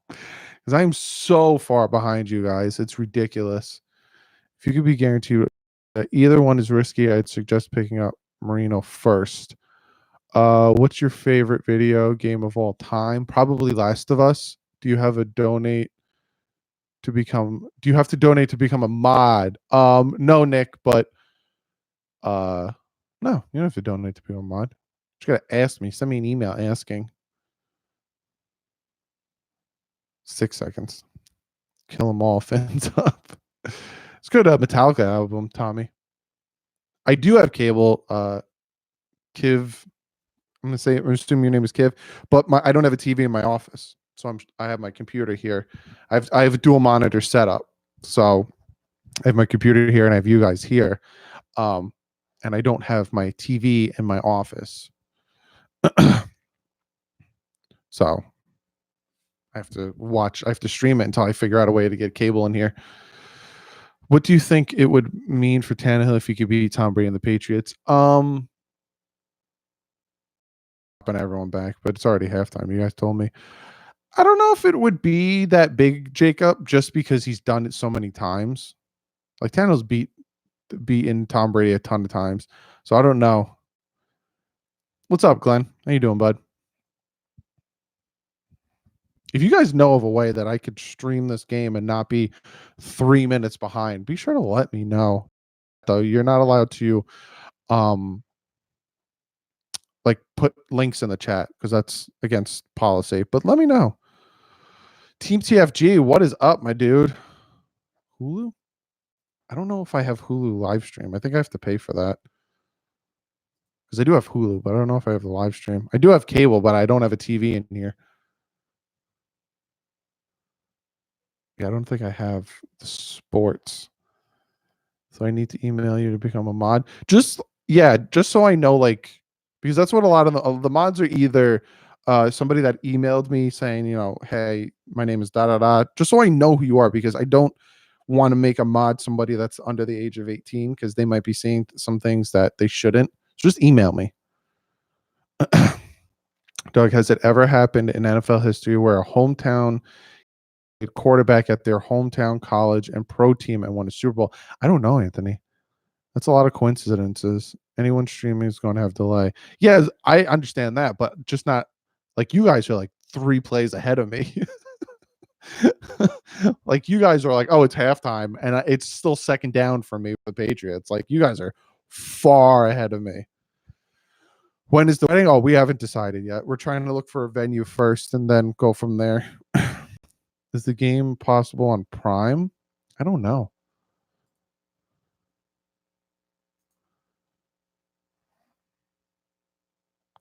because I'm so far behind you guys. It's ridiculous. If you could be guaranteed that either one is risky, I'd suggest picking up Marino first. What's your favorite video game of all time? Probably Last of Us. Do you have to donate to become a mod? No, Nick, but no, you don't have to donate to become a mod. You gotta ask me. Send me an email asking. 6 seconds. Kill them all. Fins up. It's good. Metallica album, Tommy. I do have cable. Kiv. I'm assuming your name is Kiv, but I don't have a TV in my office, so I have my computer here. I have a dual monitor setup, so I have my computer here and I have you guys here, and I don't have my TV in my office, so I have to stream it until I figure out a way to get cable in here. What do you think it would mean for Tannehill if he could beat Tom Brady and the Patriots? And everyone back, but it's already halftime. You guys told me. I don't know if it would be that big, Jacob, just because he's done it so many times. Like Tannehill's beaten Tom Brady a ton of times, so I don't know. What's up, Glenn? How you doing, bud? If you guys know of a way that I could stream this game and not be 3 minutes behind, be sure to let me know. Though you're not allowed to like put links in the chat because that's against policy. But let me know. Team TFG, what is up, my dude? Hulu? I don't know if I have Hulu live stream. I think I have to pay for that. Because I do have Hulu, but I don't know if I have the live stream. I do have cable, but I don't have a TV in here. Yeah, I don't think I have the sports. So I need to email you to become a mod. Just so I know, like, because that's what a lot of the mods are either somebody that emailed me saying, hey, my name is da da da, just so I know who you are, because I don't want to make a mod somebody that's under the age of 18 because they might be seeing some things that they shouldn't. So just email me. Doug, has it ever happened in NFL history where a hometown quarterback at their hometown college and pro team and won a Super Bowl? I don't know, Anthony. That's a lot of coincidences. Anyone streaming is going to have delay. Yeah, I understand that, but just not like you guys are like 3 plays ahead of me. Like you guys are like, oh, it's halftime, and it's still second down for me with the Patriots. Like you guys are far ahead of me. When is the wedding? Oh, we haven't decided yet. We're trying to look for a venue first and then go from there. Is the game possible on Prime? I don't know.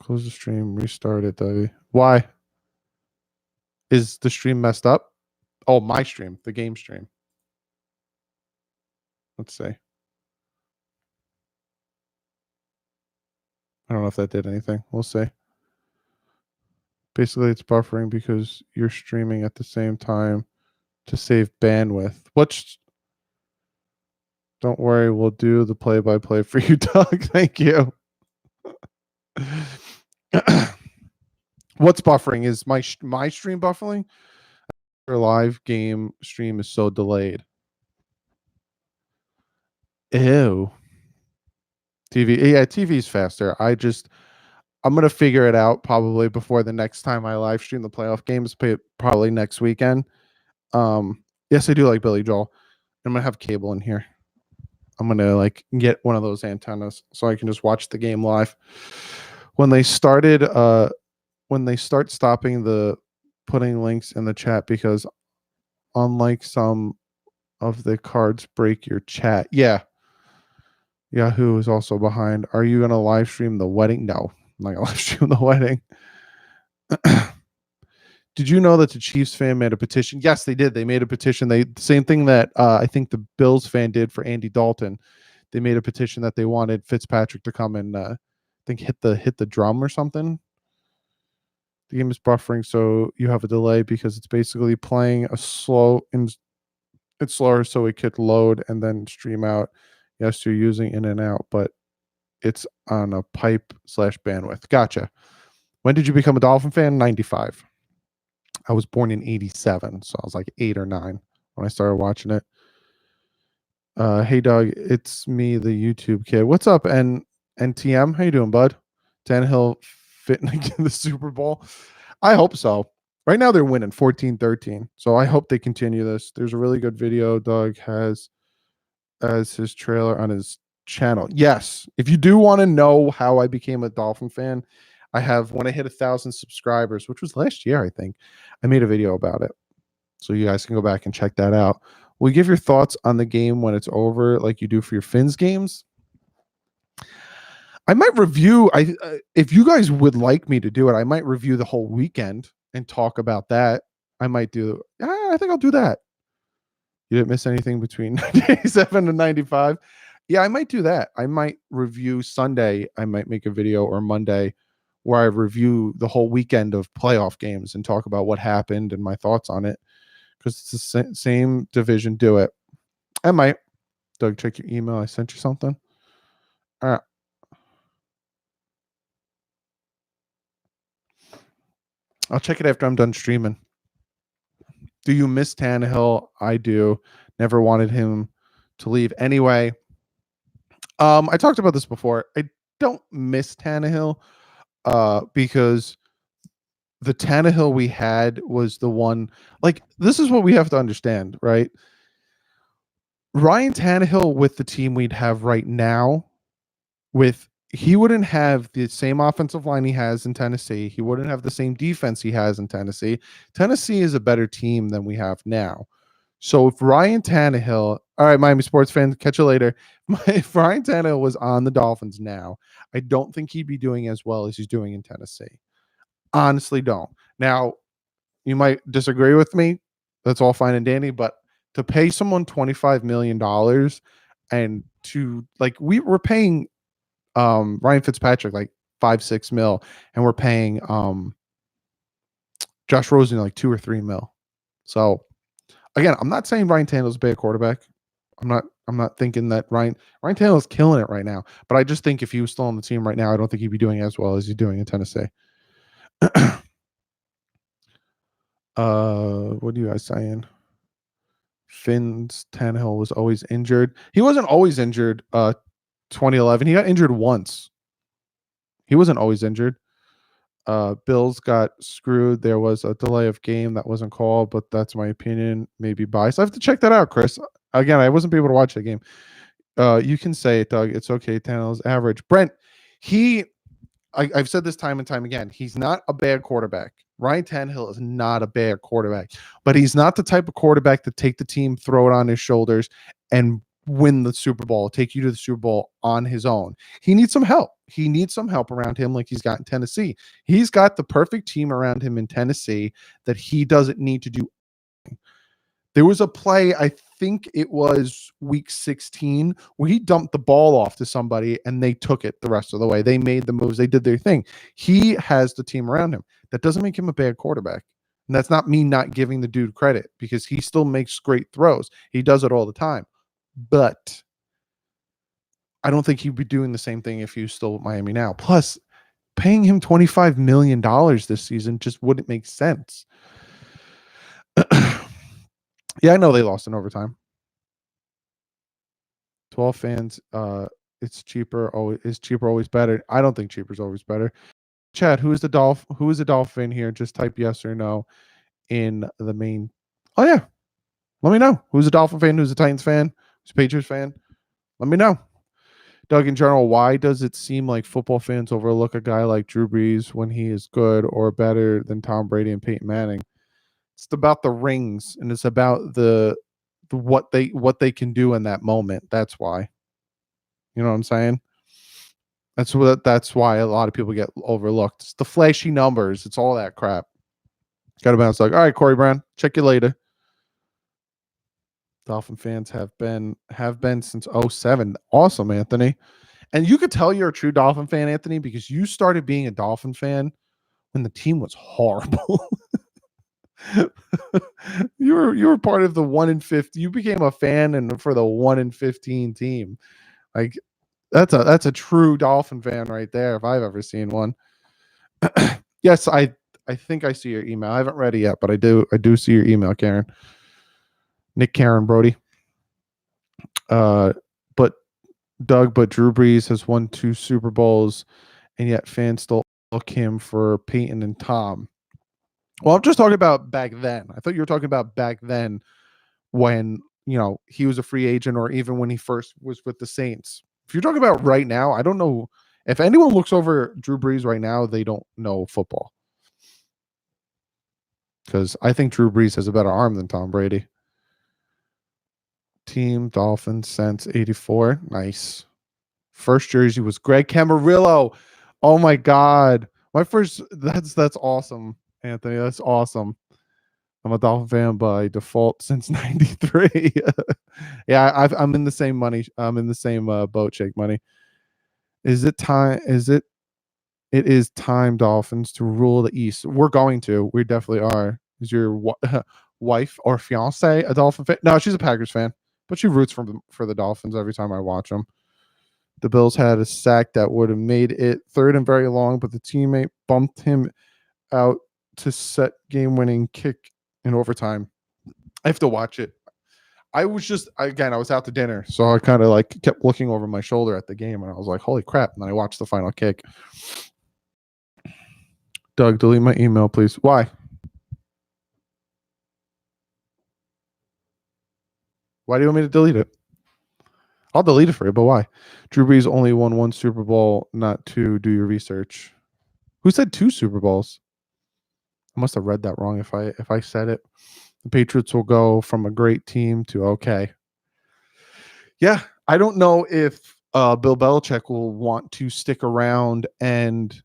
Close the stream, restart it, Davey. Why? Is the stream messed up? Oh, my stream, the game stream. Let's see. I don't know if that did anything. We'll see. Basically, it's buffering because you're streaming at the same time to save bandwidth. Don't worry, we'll do the play-by-play for you, Doug. Thank you. What's buffering? Is my stream buffering? Your live game stream is so delayed. Ew. TV. Yeah, TV's faster. I'm going to figure it out probably before the next time I live stream the playoff games, probably next weekend. Yes, I do like Billy Joel. I'm going to have cable in here. I'm going to like get one of those antennas so I can just watch the game live. When they start stopping the putting links in the chat, because unlike some of the cards break your chat. Yeah. Yahoo is also behind. Are you going to live stream the wedding? No, I'm not going to live stream the wedding. Did you know that the Chiefs fan made a petition? Yes, they did. They made a petition. The same thing that I think the Bills fan did for Andy Dalton. They made a petition that they wanted Fitzpatrick to come and I think hit the drum or something. The game is buffering, so you have a delay because it's basically playing a slow and it's slower, so it could load and then stream out. Yes, you're using in and out, but it's on a pipe/bandwidth. Gotcha. When did you become a Dolphin fan? 95. I was born in 87, so I was like 8 or 9 when I started watching it. Hey Doug, it's me, the YouTube kid. What's up, NTM? How you doing, bud? Tannehill fitting again the Super Bowl. I hope so. Right now they're winning 14-13. So I hope they continue this. There's a really good video Doug has as his trailer on his channel. Yes. If you do want to know how I became a Dolphin fan, I have, when I hit 1,000 subscribers, which was last year, I think, I made a video about it. So you guys can go back and check that out. Will you give your thoughts on the game when it's over, like you do for your Fins games? I might review. If you guys would like me to do it, I might review the whole weekend and talk about that. I might do. I think I'll do that. You didn't miss anything between 97 and 95. Yeah, I might do that. I might review Sunday. I might make a video, or Monday, where I review the whole weekend of playoff games and talk about what happened and my thoughts on it. Because it's the same division. Do it. I might. Doug, check your email. I sent you something. All right. I'll check it after I'm done streaming. Do you miss Tannehill? I do. Never wanted him to leave. Anyway, I talked about this before. I don't miss Tannehill because the Tannehill we had was the one, like, this is what we have to understand, right? Ryan Tannehill with the team we'd have right now, he wouldn't have the same offensive line he has in Tennessee. He wouldn't have the same defense he has in Tennessee. Tennessee is a better team than we have now. So if Ryan Tannehill, all right, Miami sports fans, catch you later. If Ryan Tannehill was on the Dolphins now, I don't think he'd be doing as well as he's doing in Tennessee. Honestly, don't. Now, you might disagree with me. That's all fine and dandy, but to pay someone $25 million and to, like, we're paying Ryan Fitzpatrick like 5-6 mil, and we're paying Josh Rosen like 2 or 3 mil. So again, I'm not saying Ryan Tannehill's a bad quarterback. I'm not thinking that Ryan Tannehill's killing it right now. But I just think if he was still on the team right now, I don't think he'd be doing as well as he's doing in Tennessee. What are you guys saying? Finn's Tannehill was always injured. He wasn't always injured. 2011, he got injured once. He wasn't always injured. Bills got screwed. There was a delay of game that wasn't called, but that's my opinion. Maybe biased. I have to check that out, Chris. Again, I wasn't able to watch the game. You can say it, Doug. It's okay. Tannehill's average. Brent, I've said this time and time again. He's not a bad quarterback. Ryan Tannehill is not a bad quarterback, but he's not the type of quarterback to take the team, throw it on his shoulders, and win the Super Bowl, take you to the Super Bowl on his own. He needs some help. He needs some help around him like he's got in Tennessee. He's got the perfect team around him in Tennessee that he doesn't need to do. There was a play, I think it was week 16, where he dumped the ball off to somebody and they took it the rest of the way. They made the moves. They did their thing. He has the team around him. That doesn't make him a bad quarterback. And that's not me not giving the dude credit, because he still makes great throws. He does it all the time. But I don't think he'd be doing the same thing if he was still at Miami now. Plus, paying him $25 million this season just wouldn't make sense. Yeah, I know they lost in overtime. 12 fans, it's cheaper. Is cheaper always better? I don't think cheaper is always better. Chad, who is the Dolphin here? Just type yes or no in the main. Oh yeah, let me know. Who's a Dolphin fan? Who's a Titans fan? Who's a Patriots fan? Let me know. Doug, in general, why does it seem like football fans overlook a guy like Drew Brees when he is good or better than Tom Brady and Peyton Manning? It's about the rings, and it's about the what they can do in that moment. That's why. You know what I'm saying? That's why a lot of people get overlooked. It's the flashy numbers. It's all that crap. Got to bounce, Doug. All right, Corey Brown. Check you later. Dolphin fans have been since '07. Awesome, Anthony. And you could tell you're a true Dolphin fan, Anthony, because you started being a Dolphin fan when the team was horrible. you were part of the 1-50. You became a fan and for the 1-15 team. Like that's a true Dolphin fan right there, if I've ever seen one. Yes, I think I see your email. I haven't read it yet, but I do see your email, Karen. Nick Karen Brody. But Doug, but Drew Brees has won 2 Super Bowls, and yet fans still look him for Peyton and Tom. Well, I'm just talking about back then. I thought you were talking about back then when, he was a free agent, or even when he first was with the Saints. If you're talking about right now, I don't know if anyone looks over Drew Brees right now, they don't know football. Because I think Drew Brees has a better arm than Tom Brady. Team Dolphins since '84. Nice. First jersey was Greg Camarillo. Oh my God. My first, that's awesome, Anthony. That's awesome. I'm a Dolphin fan by default since '93. Yeah, I'm in the same money. I'm in the same boat, Shake Money. Is it time? It is time, Dolphins, to rule the East. We're going to. We definitely are. Is your wife or fiance a Dolphin fan? No, she's a Packers fan, but she roots for the Dolphins every time I watch them. The Bills had a sack that would have made it 3rd and very long, but the teammate bumped him out to set game-winning kick in overtime. I have to watch it. I was out to dinner, so I kind of kept looking over my shoulder at the game, and I was like, holy crap. And then I watched the final kick. Doug, delete my email, please. Why? Why do you want me to delete it? I'll delete it for you, but why? Drew Brees only won 1 Super Bowl, not 2. Do your research. Who said 2 Super Bowls? I must have read that wrong if I said it. The Patriots will go from a great team to okay. Yeah, I don't know if Bill Belichick will want to stick around and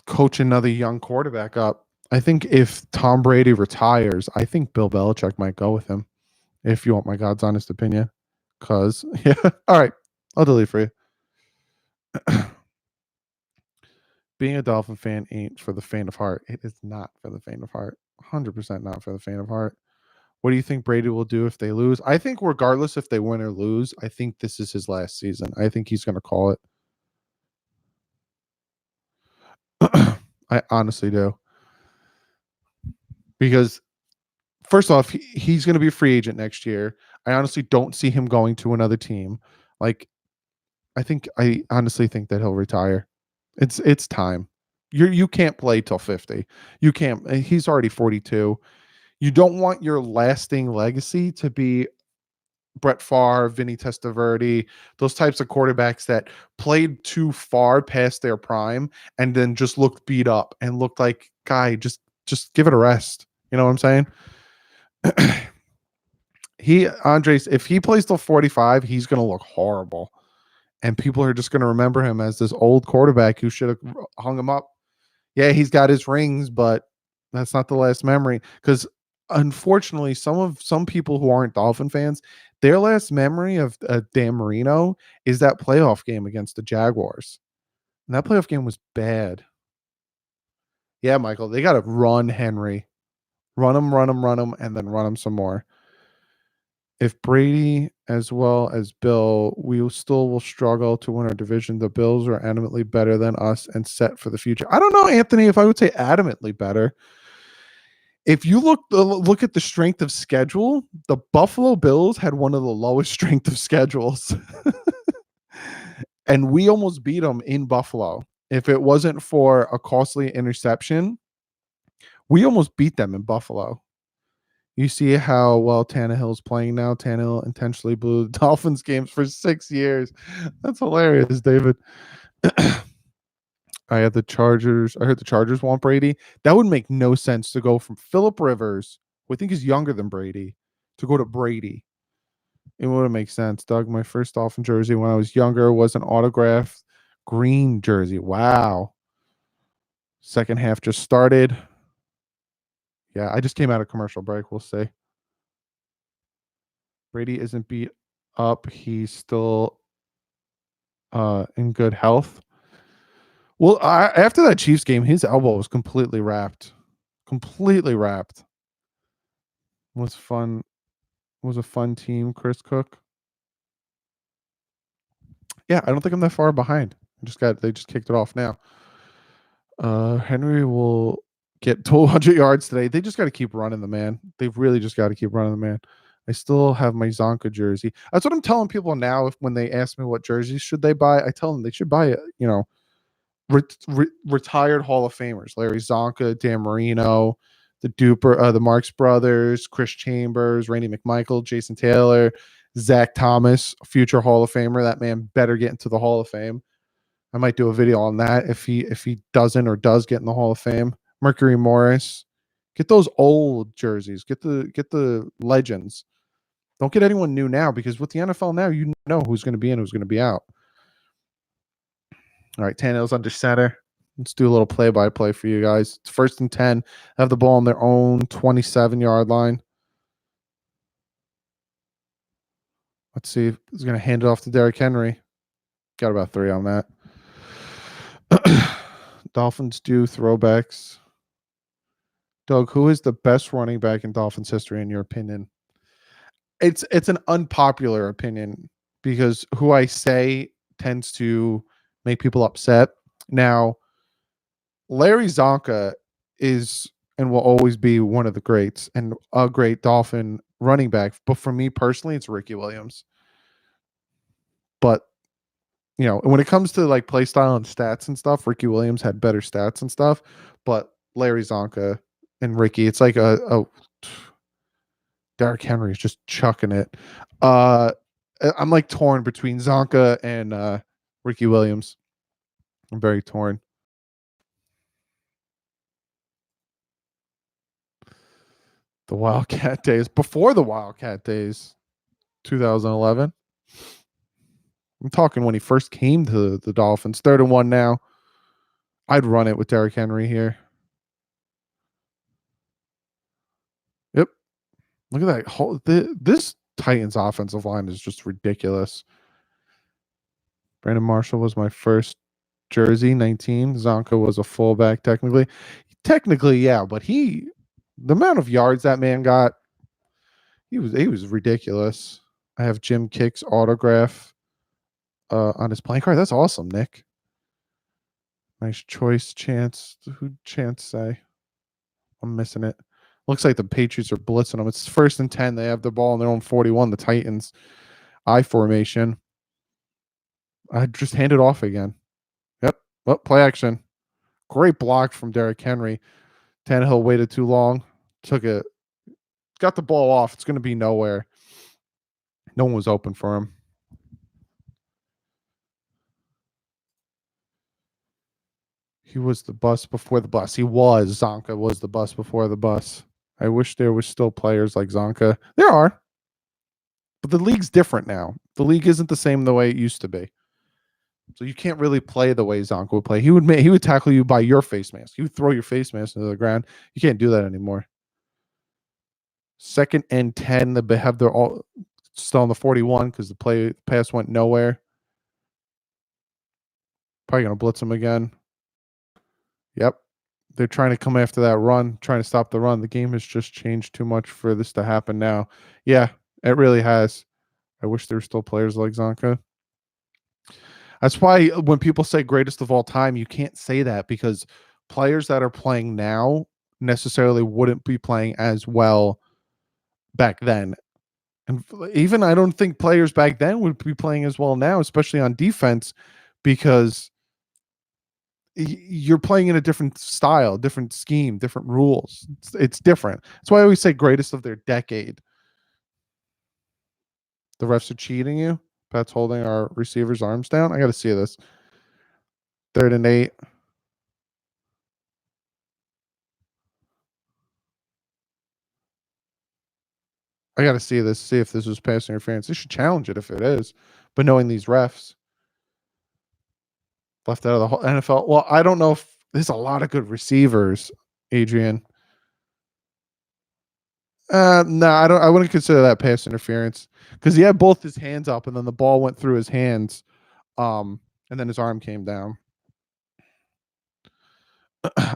coach another young quarterback up. I think if Tom Brady retires, I think Bill Belichick might go with him, if you want my God's honest opinion. Because, yeah, all right, I'll delete for you. Being a Dolphin fan ain't for the faint of heart. It is not for the faint of heart. 100% not for the faint of heart. What do you think Brady will do if they lose? I think regardless if they win or lose, I think this is his last season. I think he's going to call it. I honestly do. Because first off, he's going to be a free agent next year. I honestly don't see him going to another team. I honestly think that he'll retire. It's time. You can't play till 50. You can't. He's already 42. You don't want your lasting legacy to be Brett Favre, Vinny Testaverde, those types of quarterbacks that played too far past their prime and then just looked beat up and looked like, guy, just give it a rest. You know what I'm saying? Andres, if he plays till 45, he's going to look horrible. And people are just going to remember him as this old quarterback who should have hung him up. Yeah, he's got his rings, but that's not the last memory. Because unfortunately, some people who aren't Dolphin fans, their last memory of Dan Marino is that playoff game against the Jaguars. And that playoff game was bad. Yeah, Michael, they got to run Henry. Run him, and then run him some more. If Brady as well as Bill, we still will struggle to win our division. The Bills are adamantly better than us and set for the future. I don't know, Anthony, if I would say adamantly better. If you look at the strength of schedule, the Buffalo Bills had one of the lowest strength of schedules. And we almost beat them in Buffalo. If it wasn't for a costly interception, we almost beat them in Buffalo. You see how well Tannehill's playing now. Tannehill intentionally blew the Dolphins games for 6 years. That's hilarious, David. I heard the Chargers want Brady. That would make no sense to go from Phillip Rivers, who I think is younger than Brady, to go to Brady. It wouldn't make sense. Doug, my first Dolphin jersey when I was younger was an autographed green jersey. Wow. Second half just started. Yeah, I just came out of commercial break. We'll see. Brady isn't beat up. He's still in good health. Well, after that Chiefs game, his elbow was completely wrapped. Completely wrapped. Was fun. Was a fun team, Chris Cook. Yeah, I don't think I'm that far behind. They just kicked it off now. Henry will get 200 yards today. They just got to keep running the man. They've really just got to keep running the man. I still have my Zonka jersey. That's what I'm telling people now. When they ask me what jerseys should they buy, I tell them they should buy it. Retired Hall of Famers: Larry Zonka, Dan Marino, the Marx Brothers, Chris Chambers, Randy McMichael, Jason Taylor, Zach Thomas, future Hall of Famer. That man better get into the Hall of Fame. I might do a video on that if he doesn't or does get in the Hall of Fame. Mercury Morris. Get those old jerseys. Get the legends. Don't get anyone new now, because with the NFL now, you know who's going to be in, who's going to be out. All right, Tannehill's under center. Let's do a little play-by-play for you guys. It's 1st and 10. Have the ball on their own 27-yard line. Let's see if he's going to hand it off to Derrick Henry. Got about 3 on that. Dolphins do throwbacks. Doug, who is the best running back in Dolphins history in your opinion? It's an unpopular opinion, because who I say tends to make people upset. Now, Larry Zonka is and will always be one of the greats and a great Dolphin running back. But for me personally, it's Ricky Williams. But when it comes to like play style and stats and stuff, Ricky Williams had better stats and stuff. But Larry Zonka and Ricky, it's like Derrick Henry is just chucking it. I'm like torn between Zonka and Ricky Williams. I'm very torn. The Wildcat days, before the Wildcat days, 2011. I'm talking when he first came to the Dolphins. 3rd and 1 now. I'd run it with Derrick Henry here. Yep. Look at that. This Titans offensive line is just ridiculous. Brandon Marshall was my first jersey, 19. Zonka was a fullback technically. Technically, yeah, but the amount of yards that man got, he was ridiculous. I have Jim Kick's autograph on his playing card. That's awesome, Nick. Nice choice, Chance. Who'd Chance say? I'm missing it. Looks like the Patriots are blitzing them. It's 1st and 10. They have the ball on their own 41. The Titans, I formation. I just hand it off again. Yep. Oh, play action. Great block from Derrick Henry. Tannehill waited too long. Got the ball off. It's going to be nowhere. No one was open for him. He was the bus before the bus. Zonka was the bus before the bus. I wish there was still players like Zonka. There are. But the league's different now. The league isn't the same the way it used to be. So you can't really play the way Zonka would play. He would tackle you by your face mask. He would throw your face mask into the ground. You can't do that anymore. 2nd and 10. They have their all still on the 41 because the pass went nowhere. Probably gonna blitz him again. Yep. They're trying to come after that run, trying to stop the run. The game has just changed too much for this to happen now. Yeah, it really has. I wish there were still players like Zonka. That's why when people say greatest of all time, you can't say that, because players that are playing now necessarily wouldn't be playing as well back then. And even I don't think players back then would be playing as well now, especially on defense, because you're playing in a different style, different scheme, different rules. It's different. That's why I always say greatest of their decade. The refs are cheating you. Pat's holding our receiver's arms down. I got to see this. 3rd and 8. I got to see this. See if this was pass interference. They should challenge it if it is. But knowing these refs left out of the whole NFL. Well, I don't know if there's a lot of good receivers, Adrian. No, I don't. I wouldn't consider that pass interference because he had both his hands up, and then the ball went through his hands, and then his arm came down.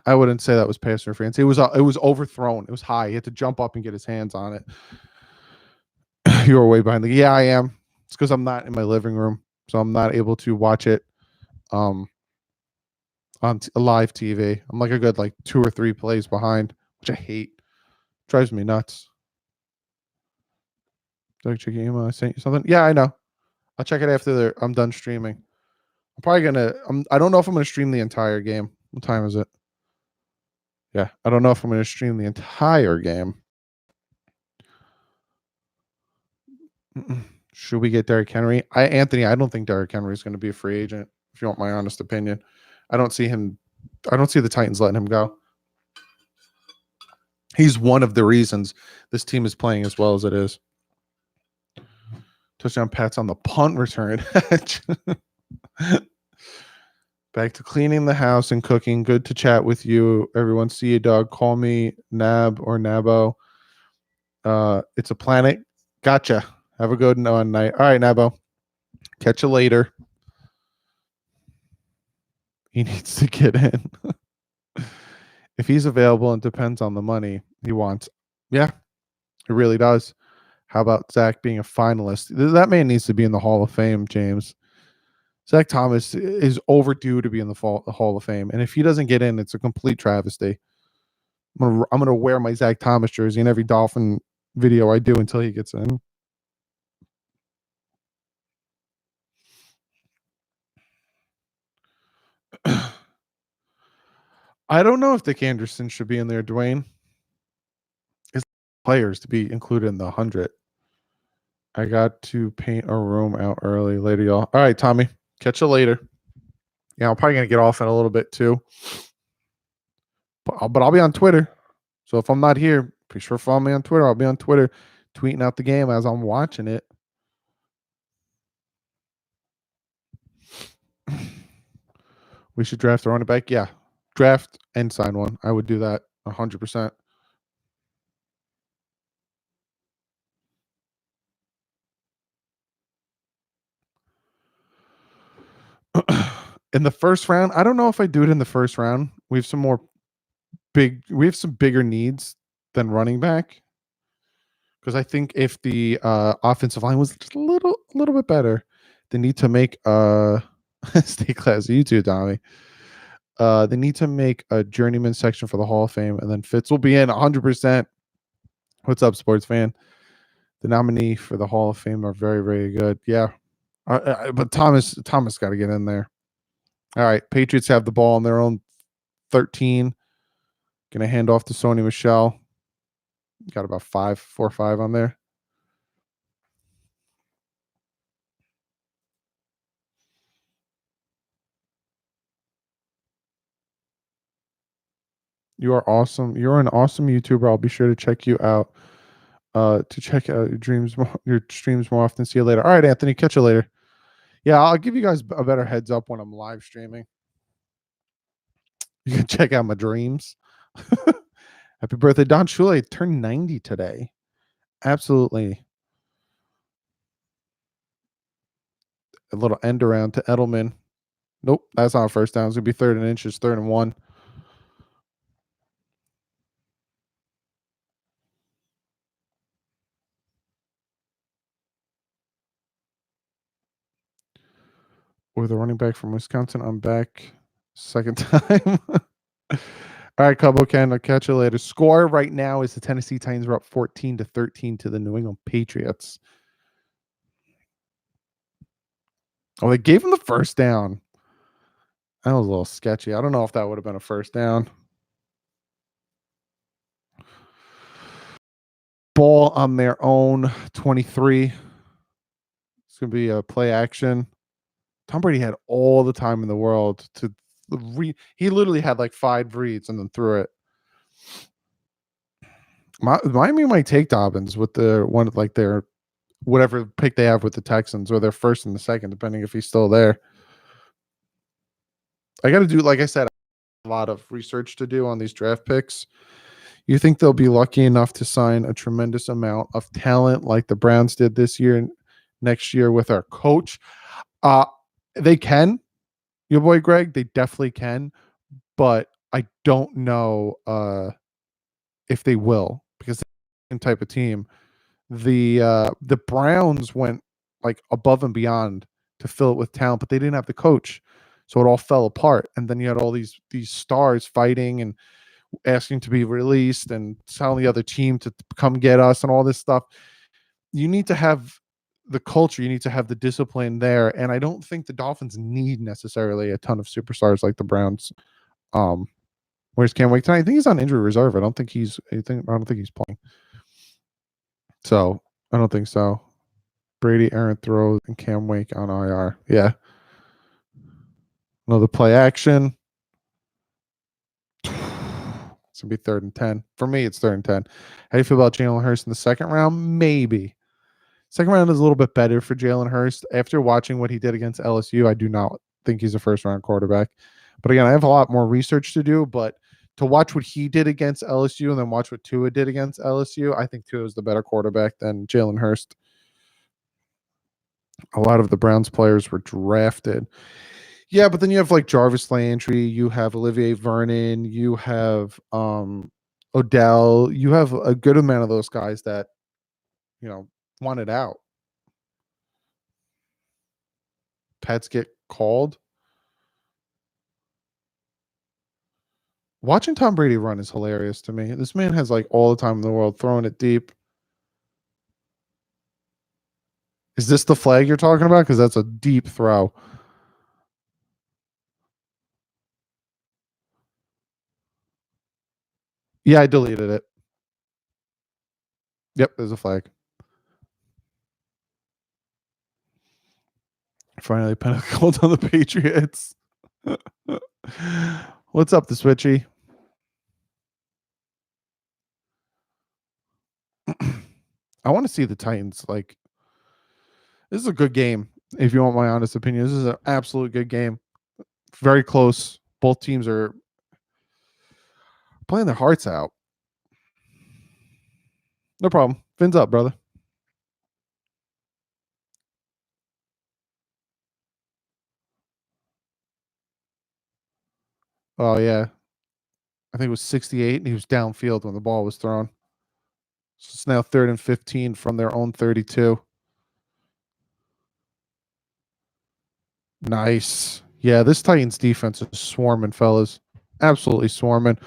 I wouldn't say that was pass interference. It was overthrown. It was high. He had to jump up and get his hands on it. You were way behind the. Yeah, I am. It's because I'm not in my living room, so I'm not able to watch it um on live TV. I'm like a good like 2 or 3 plays behind, which I hate. Drives me nuts. Did I check your email? I sent you something. Yeah, I know. I'll check it after I'm done streaming. I'm probably gonna. I don't know if I'm gonna stream the entire game. What time is it? Yeah, I don't know if I'm gonna stream the entire game. Should we get Derrick Henry? Anthony, I don't think Derrick Henry is going to be a free agent. If you want my honest opinion, I don't see him. I don't see the Titans letting him go. He's one of the reasons this team is playing as well as it is. Touchdown Pats on the punt return. Back to cleaning the house and cooking. Good to chat with you, everyone. See you, dog. Call me Nab or Nabo. It's a planet. Gotcha. Have a good night. All right, Nabo. Catch you later. He needs to get in. If he's available, and depends on the money he wants. Yeah, it really does. How about Zach being a finalist? That man needs to be in the Hall of Fame, James. Zach Thomas is overdue to be in the Hall of Fame. And if he doesn't get in, it's a complete travesty. I'm gonna wear my Zach Thomas jersey in every Dolphin video I do until he gets in. I don't know if Dick Anderson should be in there, Dwayne. It's players to be included in the 100. I got to paint a room out early. Later, y'all. All right, Tommy. Catch you later. Yeah, I'm probably going to get off in a little bit too. But I'll be on Twitter. So if I'm not here, be sure to follow me on Twitter. I'll be on Twitter tweeting out the game as I'm watching it. We should draft a running back. Yeah. Draft and sign one. I would do that 100%. In the first round, I don't know if I do it in the first round. We have some bigger needs than running back. Because I think if the offensive line was just a little bit better, they need to make stay class. You too, Tommy. They need to make a journeyman section for the Hall of Fame, and then Fitz will be in 100%. What's up, sports fan? The nominee for the Hall of Fame are very, very good. Yeah, but Thomas got to get in there. All right, Patriots have the ball on their own 13. Gonna hand off to Sony Michel. Got about 4 or 5 on there. You are awesome. You're an awesome YouTuber. I'll be sure to check you out. To check out your streams more often. See you later. All right, Anthony. Catch you later. Yeah, I'll give you guys a better heads up when I'm live streaming. You can check out my dreams. Happy birthday, Don Shule. Turned 90 today. Absolutely. A little end around to Edelman. Nope, that's not a first down. It's going to be 3rd and inches, 3rd and 1. Or the running back from Wisconsin. I'm back. Second time. All right, Cabo Ken. I'll catch you later. Score right now is the Tennessee Titans are up 14-13 to the New England Patriots. Oh, they gave him the first down. That was a little sketchy. I don't know if that would have been a first down. Ball on their own 23. It's going to be a play action. Tom Brady had all the time in the world to he literally had like 5 reads and then threw it. Miami might take Dobbins with the one like their whatever pick they have with the Texans or their first and the second, depending if he's still there. I got to do, like I said, a lot of research to do on these draft picks. You think they'll be lucky enough to sign a tremendous amount of talent like the Browns did this year and next year with our coach? Uh, they can, your boy Greg. They definitely can, but I don't know if they will because they're the same type of team. The Browns went like above and beyond to fill it with talent, but they didn't have the coach, so it all fell apart. And then you had all these stars fighting and asking to be released and telling the other team to come get us and all this stuff. You need to have the culture, you need to have the discipline there. And I don't think the Dolphins need necessarily a ton of superstars like the Browns. Um, where's Cam Wake tonight? I think he's on injury reserve. I don't think he's playing. So I don't think so. Brady, Aaron throws, and Cam Wake on IR. Yeah. Another play action. It's gonna be 3rd and 10. For me, it's 3rd and 10. How do you feel about Jalen Hurts in the second round? Maybe. Second round is a little bit better for Jalen Hurts. After watching what he did against LSU, I do not think he's a first round quarterback. But again, I have a lot more research to do. But to watch what he did against LSU and then watch what Tua did against LSU, I think Tua is the better quarterback than Jalen Hurts. A lot of the Browns players were drafted. Yeah, but then you have like Jarvis Landry, you have Olivier Vernon, you have Odell, you have a good amount of those guys that, wanted out. Pets get called. Watching Tom Brady run is hilarious to me. This man has like all the time in the world throwing it deep. Is this the flag you're talking about? Because that's a deep throw. Yeah, I deleted it. Yep, there's a flag. Finally, penalty called on the Patriots. What's up, the Switchy? I want to see the Titans. Like, this is a good game. If you want my honest opinion, this is an absolute good game. Very close. Both teams are playing their hearts out. No problem. Fins up, brother. Oh yeah, I think it was 68, and he was downfield when the ball was thrown. So it's now 3rd and 15 from their own 32. Nice. Yeah, this Titans defense is swarming, fellas. Absolutely swarming.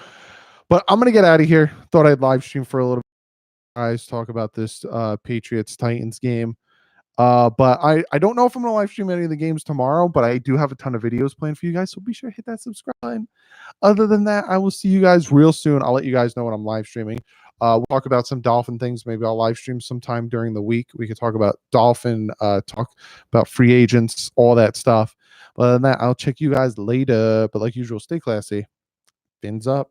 But I'm gonna get out of here. Thought I'd live stream for a little bit, guys. Talk about this Patriots Titans game. But I don't know if I'm gonna live stream any of the games tomorrow, but I do have a ton of videos planned for you guys. So be sure to hit that subscribe button. Other than that, I will see you guys real soon. I'll let you guys know when I'm live streaming. We'll talk about some Dolphin things. Maybe I'll live stream sometime during the week. We could talk about Dolphin, talk about free agents, all that stuff. But other than that, I'll check you guys later. But like usual, stay classy. Fins up.